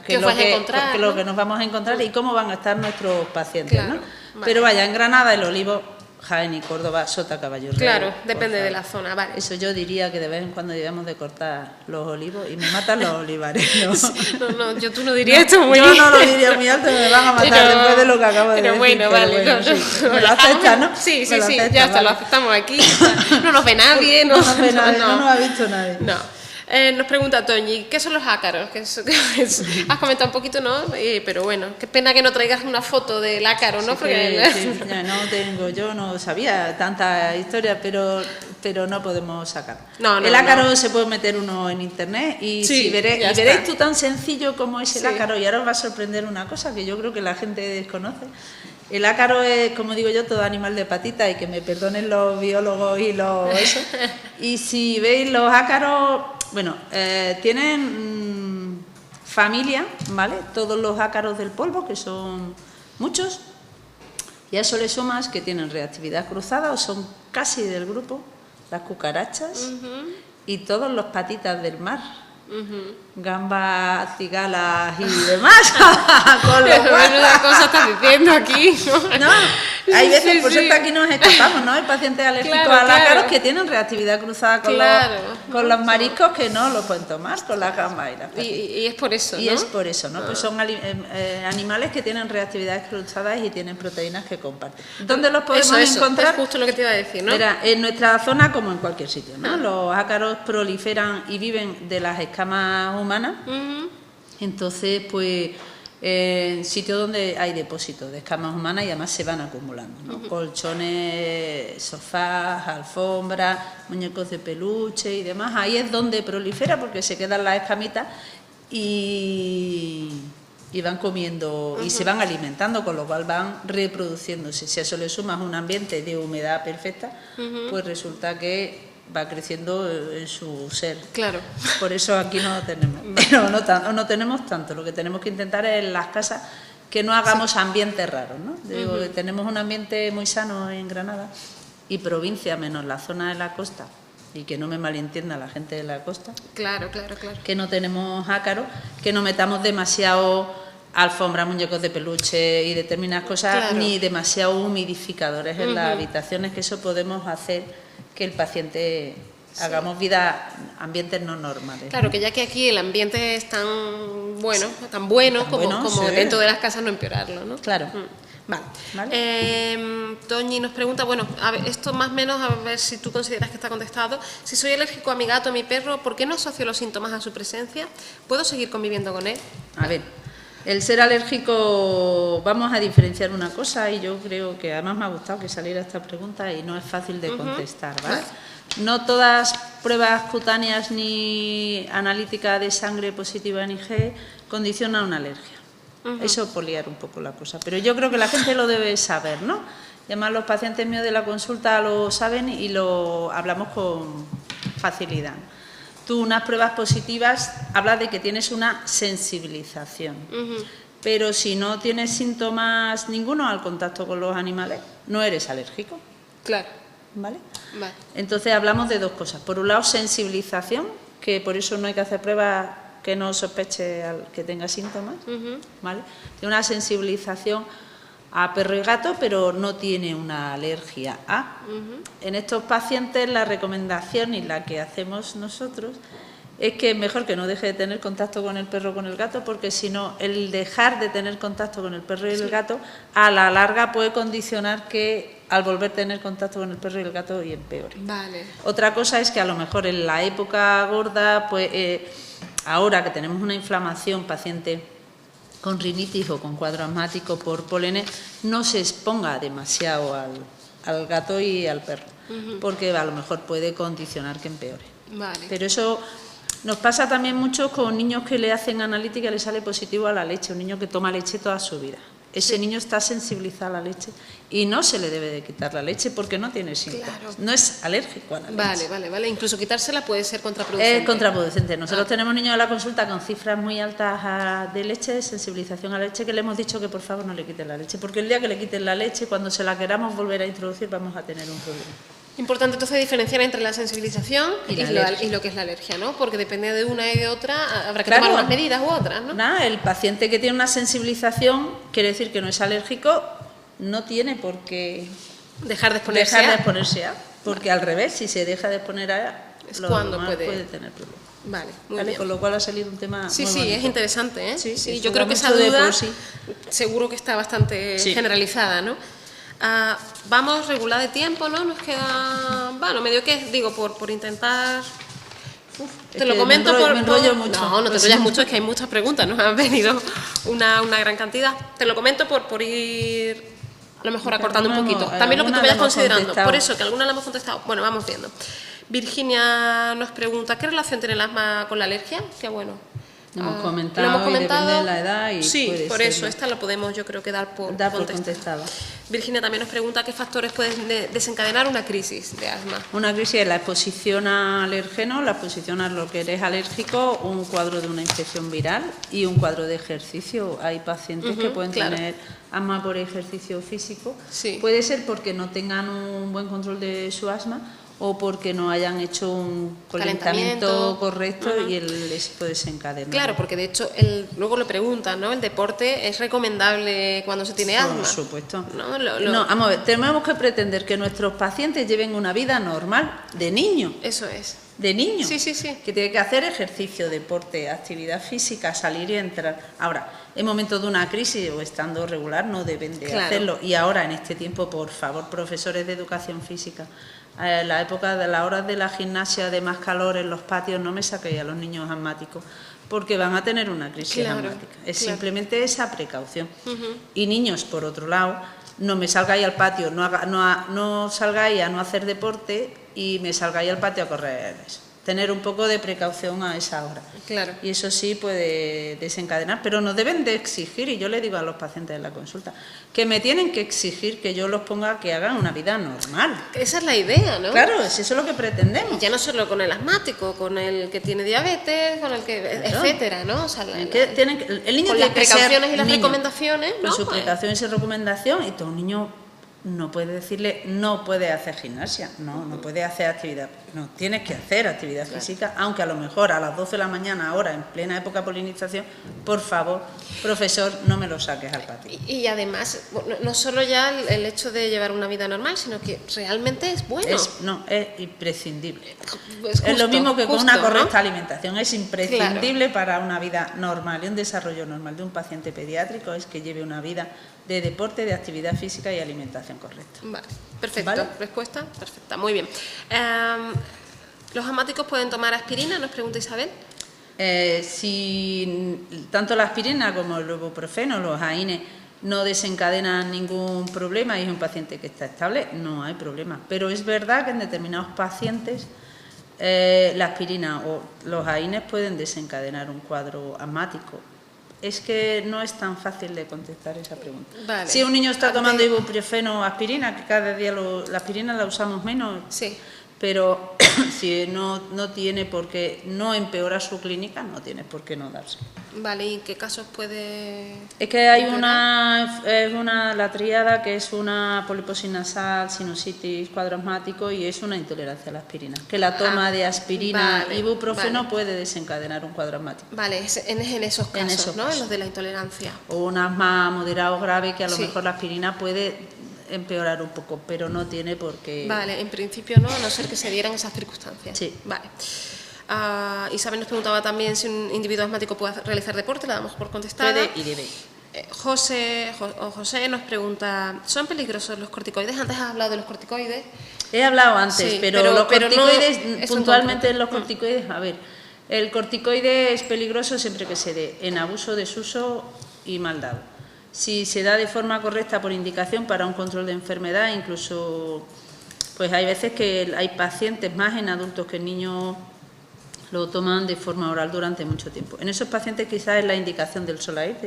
¿Qué os vais a encontrar, que no? lo que nos vamos a encontrar y cómo van a estar nuestros pacientes, Claro, ¿no? vale. Pero vaya, en Granada el olivo, Jaén y Córdoba, Sota, caballo y rey. Claro, por depende de favor. la zona, vale. Eso yo diría que de vez en cuando debemos de cortar los olivos y me matan los olivares. ¿no? No, tú no dirías esto muy Yo no lo diría muy alto, me van a matar Pero- después de lo que acabo de pero decir. bueno, vale, bueno, no, sí. no, Me lo dejamos- aceptas, ¿no? Sí, Me lo aceptas, ya está, lo vale. aceptamos aquí. No nos ve nadie, No nos ve nadie, no nos ha visto nadie. No. Nos pregunta Toñi, ¿qué son los ácaros? Has comentado un poquito, ¿no? Pero bueno, qué pena que no traigas una foto del ácaro, ¿no? Sí, sí, ya no tengo, yo no sabía tanta historia, pero no podemos sacar. No, el ácaro se puede meter uno en internet y Sí, veréis ya está. tú tan sencillo como es el Sí. ácaro, y ahora os va a sorprender una cosa que yo creo que la gente desconoce. El ácaro es, como digo yo, todo animal de patita, y que me perdonen los biólogos y los eso. Y si veis los ácaros, bueno, tienen familia, ¿vale? Todos los ácaros del polvo, que son muchos, y a eso le sumas que tienen reactividad cruzada o son casi del grupo, las cucarachas y todos los patitas del mar. Gambas, cigalas y demás. Con lo cual- Menuda cosa estás diciendo aquí, ¿no? no, hay veces, Sí, por sí. suerte aquí nos escapamos, ¿no? Hay pacientes alérgicos Claro, al ácaro claro. que tienen reactividad cruzada con, Claro. con los mariscos, que no lo pueden tomar, con las gambas y las patitas. Y es por eso, ¿no? Y es por eso, ¿no? Pues son animales que tienen reactividades cruzadas y tienen proteínas que comparten. ¿Dónde los podemos eso, encontrar? es justo lo que te iba a decir, ¿no? Mira, en nuestra zona, como en cualquier sitio, ¿no? Los ácaros proliferan y viven de las escamas humanas. Entonces, pues, en sitios donde hay depósitos de escamas humanas, y además se van acumulando, ¿no? Colchones, sofás, alfombras, muñecos de peluche y demás. Ahí es donde prolifera, porque se quedan las escamitas y van comiendo y se van alimentando, con lo cual van reproduciéndose. Si a eso le sumas un ambiente de humedad perfecta, pues resulta que va creciendo en su ser. Claro. Por eso aquí no lo tenemos, pero no tenemos tanto. Lo que tenemos que intentar es en las casas que no hagamos ambientes raros, ¿no? Digo que tenemos un ambiente muy sano en Granada y provincia, menos la zona de la costa, y que no me malentienda la gente de la costa, Claro. que no tenemos ácaros, que no metamos demasiado alfombras, muñecos de peluche y determinadas cosas, Claro. ni demasiado humidificadores en las habitaciones, que eso podemos hacer que el paciente hagamos vida, ambientes no normales. Claro, que ya que aquí el ambiente es tan bueno como sí. dentro de las casas, no empeorarlo, ¿no? Claro. Vale. Vale. Toñi nos pregunta, bueno, a ver, esto más o menos, a ver si tú consideras que está contestado. Si soy alérgico a mi gato, a mi perro, ¿por qué no asocio los síntomas a su presencia? ¿Puedo seguir conviviendo con él? A ver, el ser alérgico, vamos a diferenciar una cosa, y yo creo que además me ha gustado que saliera esta pregunta y no es fácil de contestar, ¿vale? No todas pruebas cutáneas ni analítica de sangre positiva en IgE condicionan una alergia. Eso por liar un poco la cosa, pero yo creo que la gente lo debe saber, ¿no? Y además los pacientes míos de la consulta lo saben y lo hablamos con facilidad. Tú, unas pruebas positivas, hablas de que tienes una sensibilización. pero si no tienes síntomas ninguno al contacto con los animales, no eres alérgico. Claro. ¿Vale? Vale. Entonces hablamos de dos cosas. Por un lado, sensibilización, que por eso no hay que hacer pruebas que no sospeche que tenga síntomas, ¿vale? Tiene una sensibilización a perro y gato, pero no tiene una alergia a. En estos pacientes la recomendación y la que hacemos nosotros es que es mejor que no deje de tener contacto con el perro o con el gato, porque si no, el dejar de tener contacto con el perro y el gato, a la larga puede condicionar que al volver a tener contacto con el perro y el gato y empeore. Vale. Otra cosa es que a lo mejor en la época gorda, pues ahora que tenemos una inflamación, paciente con rinitis o con cuadro asmático por polenes, no se exponga demasiado al gato y al perro, porque a lo mejor puede condicionar que empeore. Vale. Pero eso nos pasa también mucho con niños que le hacen analítica y le sale positivo a la leche, un niño que toma leche toda su vida. Ese niño está sensibilizado a la leche y no se le debe de quitar la leche porque no tiene síntomas. Claro. No es alérgico a la leche. Vale. Incluso quitársela puede ser contraproducente. Es contraproducente. Nosotros tenemos niños en la consulta con cifras muy altas de leche, de sensibilización a la leche, que le hemos dicho que por favor no le quiten la leche, porque el día que le quiten la leche, cuando se la queramos volver a introducir, vamos a tener un problema. Importante entonces diferenciar entre la sensibilización y lo que es la alergia, ¿no? Porque depende de una y de otra, habrá que tomar unas medidas u otras, ¿no? Nada, el paciente que tiene una sensibilización quiere decir que no es alérgico, no tiene por qué dejar de exponerse a, porque al revés, si se deja de exponer a, es cuando puede tener problemas. Vale, muy bien. Con lo cual ha salido un tema muy bonito. Es interesante, ¿eh? Sí, yo creo que esa duda seguro que está bastante generalizada, ¿no? Vamos regular de tiempo, ¿no? Nos queda, bueno, medio que, digo, por intentar... te lo comento me enrollo mucho. No te enrollas mucho, es que hay muchas preguntas, nos han venido una gran cantidad. Te lo comento por ir a lo mejor acortando un poquito. También lo que tú vayas considerando. Por eso, que algunas la hemos contestado. Bueno, vamos viendo. Virginia nos pregunta, ¿qué relación tiene el asma con la alergia? Qué bueno. Lo hemos comentado, y depende de la edad. Y sí, puede por ser, eso, esta la podemos, yo creo que dar por contestada. Virginia también nos pregunta qué factores pueden desencadenar una crisis de asma. Una crisis es la exposición a alérgenos, la exposición a lo que eres alérgico, un cuadro de una infección viral y un cuadro de ejercicio. Hay pacientes que pueden tener asma por ejercicio físico. Sí. Puede ser porque no tengan un buen control de su asma o porque no hayan hecho un calentamiento correcto y les puede desencadenar. Claro, porque de hecho, luego le preguntan, ¿no? ¿El deporte es recomendable cuando se tiene asma? Por supuesto. No, vamos a ver, tenemos que pretender que nuestros pacientes lleven una vida normal de niño. Eso es. De niño. Sí. Que tiene que hacer ejercicio, deporte, actividad física, salir y entrar. Ahora, en momentos de una crisis o estando regular no deben de hacerlo. Y ahora, en este tiempo, por favor, profesores de educación física, en la época de las horas de la gimnasia, de más calor en los patios, no me saquéis a los niños asmáticos, porque van a tener una crisis asmática. Es simplemente esa precaución. Y niños, por otro lado, no me salgáis al patio, no salgáis a no hacer deporte y me salgáis al patio a correr. Tener un poco de precaución a esa hora. Claro. Y eso sí puede desencadenar, pero nos deben de exigir, y yo le digo a los pacientes en la consulta, que me tienen que exigir que yo los ponga a que hagan una vida normal. Esa es la idea, ¿no? Claro, eso es lo que pretendemos. Y ya no solo con el asmático, con el que tiene diabetes, con el que, etcétera, ¿no? O sea, el niño con tiene las precauciones y las niño, recomendaciones, ¿no? Con sus precauciones y recomendación, y todo un niño no puede decirle no puede hacer gimnasia, no puede hacer actividad, no, tienes que hacer actividad física, aunque a lo mejor a las 12 de la mañana, ahora en plena época de polinización, por favor, profesor, no me lo saques al patio. Y además, no solo ya el hecho de llevar una vida normal, sino que realmente es bueno. Es imprescindible. Es lo mismo que con una correcta alimentación, es imprescindible para una vida normal y un desarrollo normal de un paciente pediátrico, es que lleve una vida de deporte, de actividad física y alimentación correcta. Vale, perfecto. ¿Vale? Respuesta perfecta, muy bien. ¿Los asmáticos pueden tomar aspirina? Nos pregunta Isabel. Si tanto la aspirina como el ibuprofeno, los AINES, no desencadenan ningún problema y es un paciente que está estable, no hay problema. Pero es verdad que en determinados pacientes la aspirina o los AINES pueden desencadenar un cuadro asmático. Es que no es tan fácil de contestar esa pregunta. Vale. Si un niño está tomando ibuprofeno o aspirina, que cada día la aspirina la usamos menos, pero si no tiene por qué, no empeora su clínica, no tiene por qué no darse. Vale, ¿y en qué casos puede...? Es que hay la tríada, que es una poliposis nasal, sinusitis, cuadro asmático, y es una intolerancia a la aspirina. Que la toma de aspirina y ibuprofeno puede desencadenar un cuadro asmático. Vale, en esos casos, ¿no? En los de la intolerancia. O un asma moderado o grave, que a lo mejor la aspirina puede empeorar un poco, pero no tiene por qué... Vale, en principio no, a no ser que se dieran esas circunstancias. Sí. Vale. Isabel nos preguntaba también si un individuo asmático puede realizar deporte, la damos por contestada. Puede y debe. José nos pregunta, ¿son peligrosos los corticoides? Antes has hablado de los corticoides. He hablado antes, Sí, pero los corticoides, no, puntualmente en los corticoides, a ver, el corticoide es peligroso siempre que se dé en abuso, desuso y mal dado. Si se da de forma correcta por indicación para un control de enfermedad, incluso, pues hay veces que hay pacientes más en adultos que en niños lo toman de forma oral durante mucho tiempo. En esos pacientes quizás es la indicación del Solair,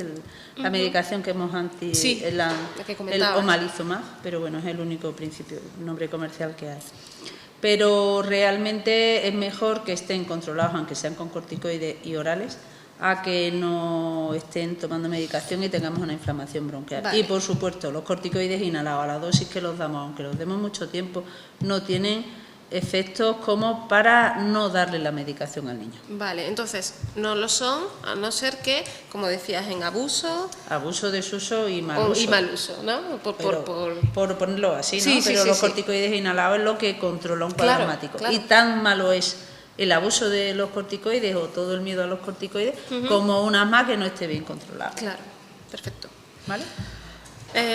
la medicación que hemos el omalizumab, pero bueno, es el único principio, nombre comercial que hay. Pero realmente es mejor que estén controlados, aunque sean con corticoides y orales, a que no estén tomando medicación y tengamos una inflamación bronquial. Vale. Y por supuesto, los corticoides inhalados a la dosis que los damos, aunque los demos mucho tiempo, no tienen efectos como para no darle la medicación al niño. Vale, entonces no lo son, a no ser que, como decías, en abuso, desuso y mal uso. Y mal uso, ¿no? Por ponerlo así, ¿no? Sí, pero los corticoides inhalados es lo que controla un cuadro asmático. Claro. Y tan malo es el abuso de los corticoides o todo el miedo a los corticoides como un asma que no esté bien controlado. Claro, perfecto. ¿Vale?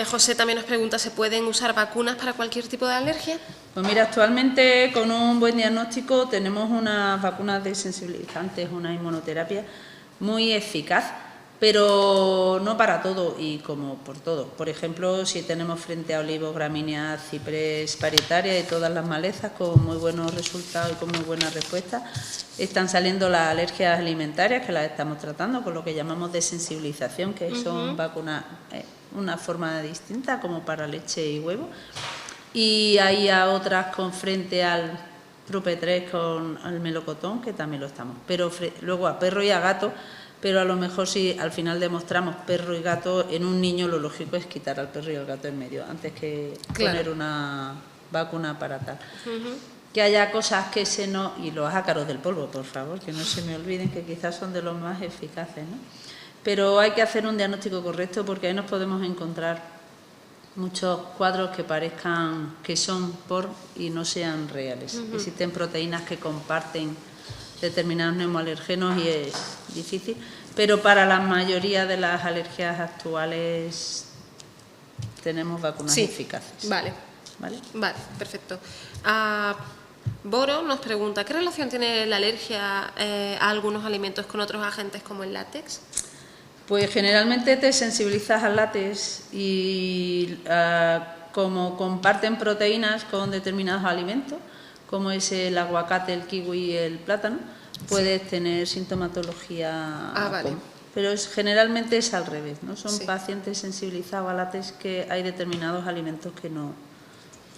José también nos pregunta, ¿se pueden usar vacunas para cualquier tipo de alergia? Pues mira, actualmente con un buen diagnóstico tenemos unas vacunas desensibilizantes, una inmunoterapia muy eficaz, pero no para todo y como por todo. Por ejemplo, si tenemos frente a olivos, gramíneas, ciprés, parietaria y todas las malezas con muy buenos resultados y con muy buenas respuestas, están saliendo las alergias alimentarias que las estamos tratando con lo que llamamos desensibilización, que son vacunas, una forma distinta como para leche y huevo. Y hay a otras con frente al Prupé3 con el melocotón, que también lo estamos. Pero luego a perro y a gato, pero a lo mejor si al final demostramos perro y gato, en un niño lo lógico es quitar al perro y al gato en medio, antes que poner una vacuna para tal. Que haya cosas que y los ácaros del polvo, por favor, que no se me olviden, que quizás son de los más eficaces, ¿no? Pero hay que hacer un diagnóstico correcto, porque ahí nos podemos encontrar muchos cuadros que parezcan que son por y no sean reales. Existen proteínas que comparten determinados neumoalergenos y es difícil, pero para la mayoría de las alergias actuales tenemos vacunas eficaces. Vale, perfecto. Boro nos pregunta, ¿qué relación tiene la alergia a algunos alimentos con otros agentes como el látex? Pues generalmente te sensibilizas al látex y como comparten proteínas con determinados alimentos, como es el aguacate, el kiwi y el plátano, puedes tener sintomatología. Vale. Pero generalmente es al revés, ¿no? Son pacientes sensibilizados al látex que hay determinados alimentos que no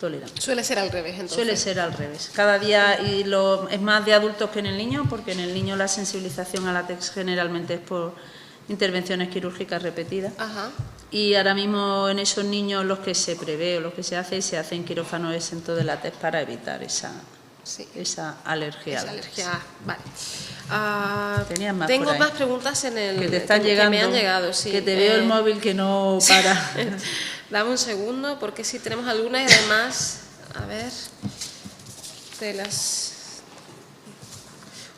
toleran. Suele ser al revés, entonces. Suele ser al revés. Cada día es más de adultos que en el niño, porque en el niño la sensibilización al látex generalmente es por intervenciones quirúrgicas repetidas. Y ahora mismo en esos niños los que se prevé o los que se hacen quirófanos exentos de látex para evitar esa alergia. Vale. Tengo más preguntas en el que te están llegando, que me han llegado. Sí. Que te veo el móvil que no para. Dame un segundo, porque sí tenemos algunas y además, a ver,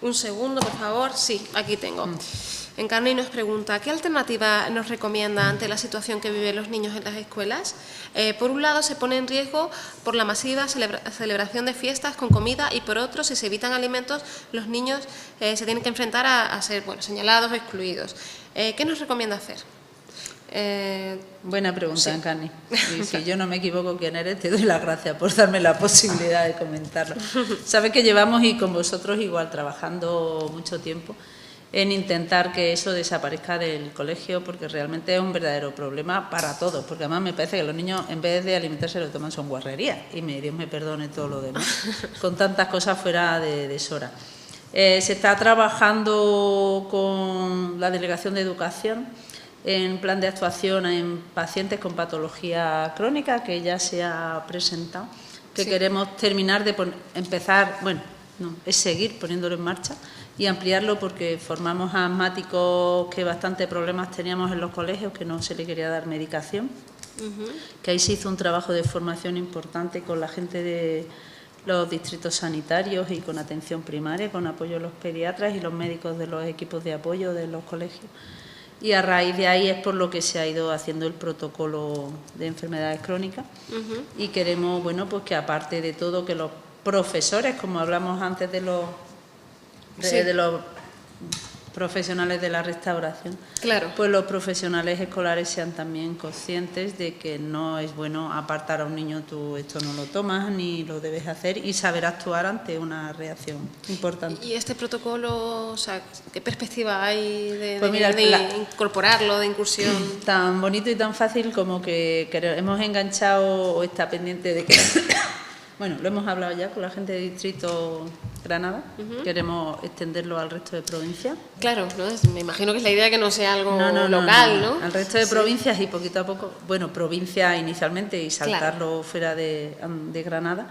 un segundo, por favor. Sí, aquí tengo. Encarni nos pregunta, ¿qué alternativa nos recomienda ante la situación que viven los niños en las escuelas? Por un lado, se pone en riesgo por la masiva celebración de fiestas con comida y por otro, si se evitan alimentos, los niños se tienen que enfrentar a ser señalados o excluidos. ¿Qué nos recomienda hacer? Buena pregunta, Encarni. Y si yo no me equivoco quién eres, te doy las gracias por darme la posibilidad de comentarlo. Sabes que llevamos, y con vosotros igual, trabajando mucho tiempo en intentar que eso desaparezca del colegio, porque realmente es un verdadero problema para todos, porque además me parece que los niños, en vez de alimentarse, lo que toman son guarrerías, y Dios me perdone todo lo demás, con tantas cosas fuera de deshora. Se está trabajando con la Delegación de Educación en plan de actuación en pacientes con patología crónica, que ya se ha presentado, que queremos terminar de empezar, bueno, no, es seguir poniéndolo en marcha y ampliarlo, porque formamos a asmáticos que bastante problemas teníamos en los colegios, que no se le quería dar medicación, que ahí se hizo un trabajo de formación importante con la gente de los distritos sanitarios y con atención primaria, con apoyo de los pediatras y los médicos de los equipos de apoyo de los colegios. Y a raíz de ahí es por lo que se ha ido haciendo el protocolo de enfermedades crónicas. Y queremos, bueno, pues que aparte de todo, que los profesores, como hablamos antes de los profesionales de la restauración, pues los profesionales escolares sean también conscientes de que no es bueno apartar a un niño, tú esto no lo tomas ni lo debes hacer, y saber actuar ante una reacción importante. ¿Y este protocolo, o sea, qué perspectiva hay pues mira, de incorporarlo, de incursión? Tan bonito y tan fácil como que hemos enganchado, o está pendiente de que... Bueno, lo hemos hablado ya con la gente de Distrito Granada, queremos extenderlo al resto de provincias. Claro, ¿no? Me imagino que es la idea, que no sea algo local, ¿no? Al resto de provincias, y poquito a poco, bueno, provincia inicialmente y saltarlo fuera de Granada,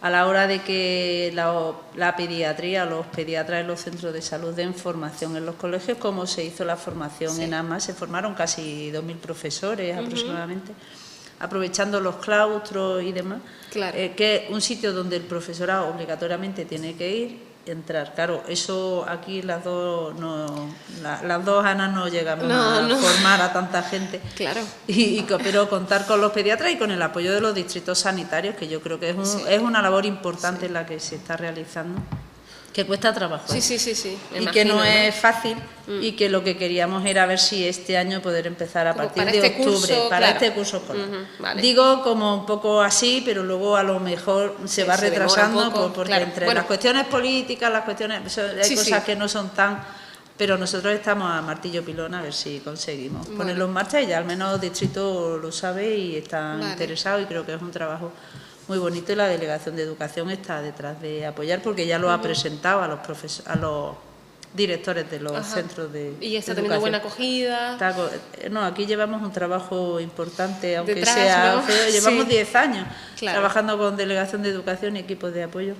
a la hora de que la pediatría, los pediatras en los centros de salud den formación en los colegios, como se hizo la formación en AMA, se formaron casi 2.000 profesores aproximadamente, aprovechando los claustros y demás, que es un sitio donde el profesorado obligatoriamente tiene que ir, entrar. Claro, eso aquí las dos Anas no llegamos a formar a tanta gente. Claro. Pero contar con los pediatras y con el apoyo de los distritos sanitarios, que yo creo que es una labor importante la que se está realizando, que cuesta trabajo. Sí. Y que no es fácil, y que lo que queríamos era ver si este año poder empezar a partir de octubre, para este curso escolar. Vale. Digo como un poco así, pero luego a lo mejor se va retrasando, porque entre las cuestiones políticas, hay cosas que no son tan... Pero nosotros estamos a martillo pilón a ver si conseguimos ponerlo en marcha, y ya al menos el distrito lo sabe y está interesado, y creo que es un trabajo muy bonito, y la Delegación de Educación está detrás de apoyar, porque ya lo ha presentado a los directores de los centros de educación. ¿Y está teniendo buena acogida? No, aquí llevamos un trabajo importante, aunque detrás, sea ¿no? feo, llevamos 10 años trabajando con Delegación de Educación y equipos de apoyo.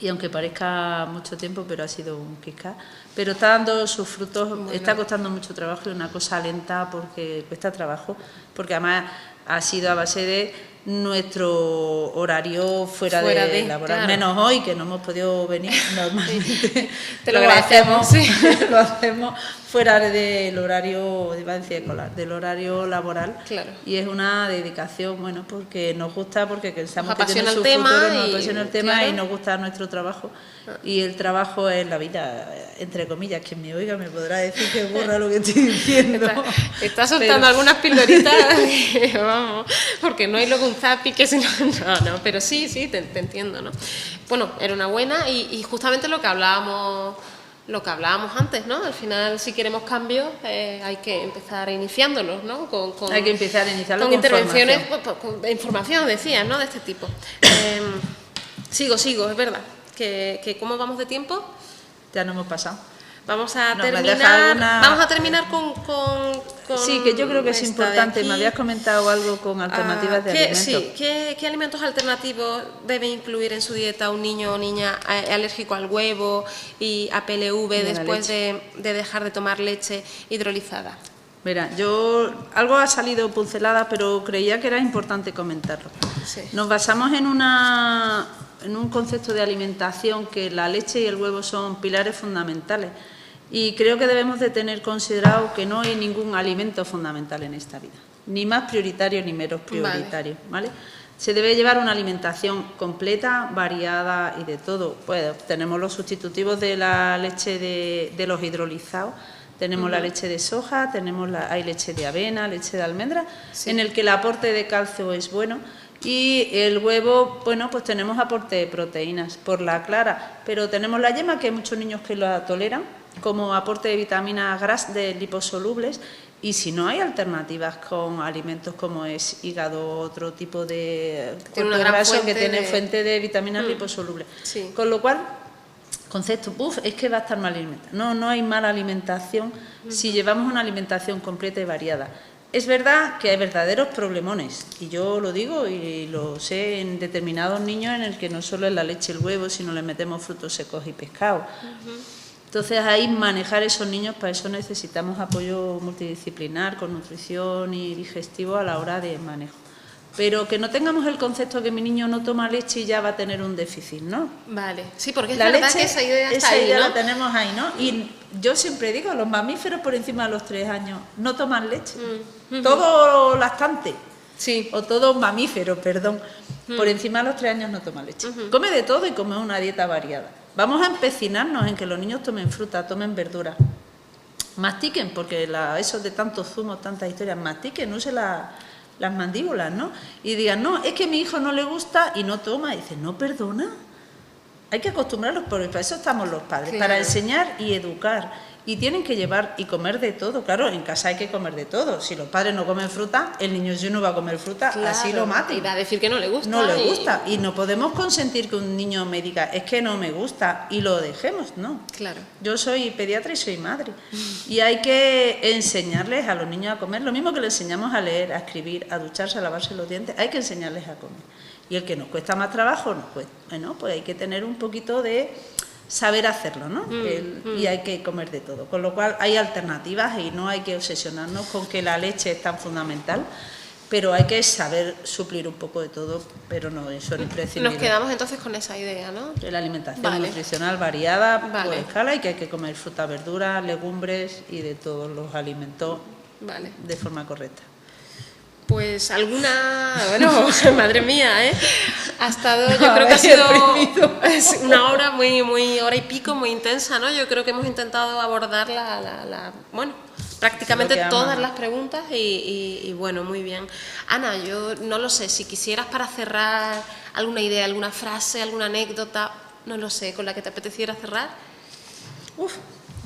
Y aunque parezca mucho tiempo, pero ha sido un quizá. Pero está dando sus frutos, está costando mucho trabajo, y una cosa lenta, porque cuesta trabajo, porque además ha sido a base de nuestro horario fuera de laboral, menos hoy, que no hemos podido venir normalmente. Te lo agradecemos. Lo hacemos fuera del horario, iba a decir escolar, del horario laboral. Y es una dedicación, bueno, porque nos gusta, porque pensamos que tiene su futuro, nos apasiona el tema y nos gusta nuestro trabajo. Y el trabajo es la vida, entre comillas. Quien me oiga me podrá decir que borra lo que estoy diciendo. Está soltando algunas pildoritas, vamos, porque no hay luego un zapi que si no, pero sí, te entiendo, ¿no? Bueno, era una buena, y justamente lo que hablábamos antes, ¿no? Al final, si queremos cambios, hay que empezar iniciándolos, ¿no? Hay que empezar a iniciarlos con intervenciones, de información, decías, ¿no? De este tipo. Sigo, es verdad. Que ¿cómo vamos de tiempo? Ya no hemos pasado. Vamos a terminar con sí, que yo creo que es importante. Me habías comentado algo con alternativas de alimentos. Sí, ¿qué alimentos alternativos debe incluir en su dieta un niño o niña alérgico al huevo y a PLV después de dejar de tomar leche hidrolizada? Mira, algo ha salido pincelada, pero creía que era importante comentarlo. Nos basamos en un concepto de alimentación, que la leche y el huevo son pilares fundamentales, y creo que debemos de tener considerado que no hay ningún alimento fundamental en esta vida, ni más prioritario ni menos prioritario, ¿vale? Se debe llevar una alimentación completa, variada y de todo. Pues tenemos los sustitutivos de la leche de los hidrolizados. Tenemos la leche de soja, hay leche de avena, leche de almendra, en el que el aporte de calcio es bueno. Y el huevo, bueno, pues tenemos aporte de proteínas por la clara, pero tenemos la yema, que hay muchos niños que la toleran, como aporte de vitaminas de liposolubles, y si no hay alternativas con alimentos como es hígado, otro tipo de graso que tiene fuente de vitaminas liposolubles. Sí. Con lo cual, concepto, es que va a estar mal alimentado. No hay mala alimentación si llevamos una alimentación completa y variada. Es verdad que hay verdaderos problemones, y yo lo digo y lo sé en determinados niños en el que no solo es la leche y el huevo, sino le metemos frutos secos y pescado. Entonces, ahí manejar esos niños, para eso necesitamos apoyo multidisciplinar, con nutrición y digestivo a la hora de manejo. Pero que no tengamos el concepto que mi niño no toma leche y ya va a tener un déficit, ¿no? Vale, sí, porque es la verdad leche, que esa idea está ahí, ¿no? la tenemos ahí, ¿no? Y yo siempre digo, los mamíferos por encima de los 3 años no toman leche. Todo lactante, sí, o todo mamífero, perdón, por encima de los 3 años no toma leche. Come de todo y come una dieta variada. Vamos a empecinarnos en que los niños tomen fruta, tomen verdura. Mastiquen, porque eso de tantos zumos, tantas historias, mastiquen, usen las mandíbulas, ¿no? Y digan, no, es que a mi hijo no le gusta y no toma. Y dicen, no, perdona. Hay que acostumbrarlos, porque para eso estamos los padres, claro, para enseñar y educar. Y tienen que llevar y comer de todo. Claro, en casa hay que comer de todo. Si los padres no comen fruta, el niño si no va a comer fruta, claro, así lo maten. Y va a decir que no le gusta. No le gusta. Y no podemos consentir que un niño me diga, es que no me gusta, y lo dejemos, ¿no? Claro. Yo soy pediatra y soy madre. Y hay que enseñarles a los niños a comer. Lo mismo que les enseñamos a leer, a escribir, a ducharse, a lavarse los dientes, hay que enseñarles a comer. Y el que nos cuesta más trabajo, bueno, pues hay que tener un poquito de saber hacerlo, ¿no? Y hay que comer de todo. Con lo cual hay alternativas y no hay que obsesionarnos con que la leche es tan fundamental, pero hay que saber suplir un poco de todo, pero no, eso es imprescindible. Nos quedamos entonces con esa idea, ¿no? De la alimentación nutricional variada, por Vale, escala, y que hay que comer fruta, verduras, legumbres y de todos los alimentos de forma correcta. Pues bueno, madre mía, ¿eh? Ha estado, yo creo que ha sido una hora hora y pico, muy intensa, ¿no? Yo creo que hemos intentado abordar bueno, prácticamente todas las preguntas y bueno, muy bien. Ana, yo no lo sé, si quisieras para cerrar alguna idea, alguna frase, alguna anécdota, no lo sé, con la que te apeteciera cerrar.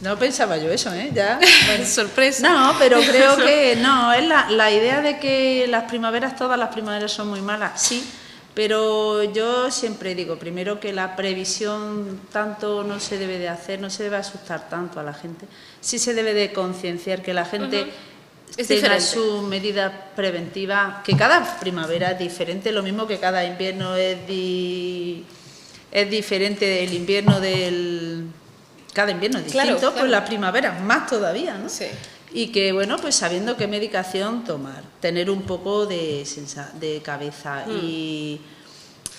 No pensaba yo eso, ¿eh? Ya. Bueno. Sorpresa. No, pero creo que no, es la idea de que todas las primaveras son muy malas, sí, pero yo siempre digo, primero, que la previsión tanto no se debe de hacer, no se debe asustar tanto a la gente, sí se debe de concienciar que la gente tenga su medida preventiva, que cada primavera es diferente, lo mismo que cada invierno es diferente del invierno cada invierno es distinto, claro. Pues la primavera más todavía, ¿no? Sí. Y que, bueno, pues sabiendo qué medicación tomar, tener un poco de cabeza y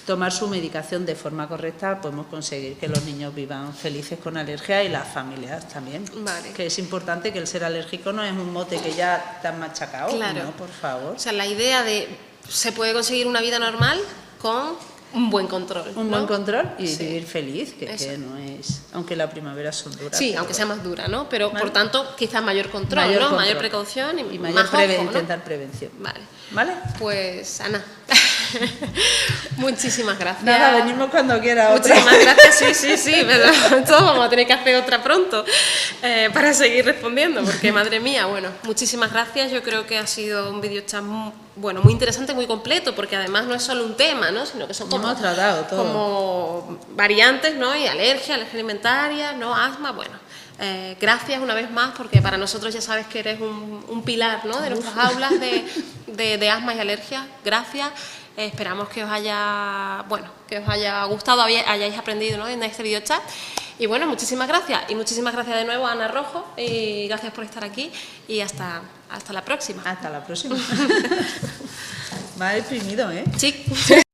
tomar su medicación de forma correcta, podemos conseguir que los niños vivan felices con alergia, y las familias también. Vale. Que es importante que el ser alérgico no es un mote que ya te han machacado, claro. No, por favor. O sea, la idea de se puede conseguir una vida normal con un buen control. Un buen control y vivir feliz, que no es... Aunque la primavera son duras. Sí, aunque sea más dura, ¿no? Pero, por tanto, quizás mayor control, mayor precaución y mayor más ojo, ¿no? Intentar prevención. Vale. Pues, Ana, muchísimas gracias. Nada, venimos cuando quiera otra. Muchísimas gracias, sí, pero todos vamos a tener que hacer otra pronto para seguir respondiendo, porque, madre mía, bueno, muchísimas gracias. Yo creo que ha sido un videochat muy interesante, muy completo, porque además no es solo un tema, ¿no? Sino que son hemos tratado todo. Como variantes, ¿no? Y alergia alimentaria, ¿no? Asma, bueno. Gracias una vez más, porque para nosotros ya sabes que eres un pilar, ¿no? De nuestras aulas de asma y alergia. Gracias. Esperamos que os haya gustado, hayáis aprendido, ¿no? En este videochat. Y bueno, muchísimas gracias. Y muchísimas gracias de nuevo a Ana Rojo. Y gracias por estar aquí. Y hasta la próxima. Hasta la próxima. Me ha deprimido, ¿eh? Sí.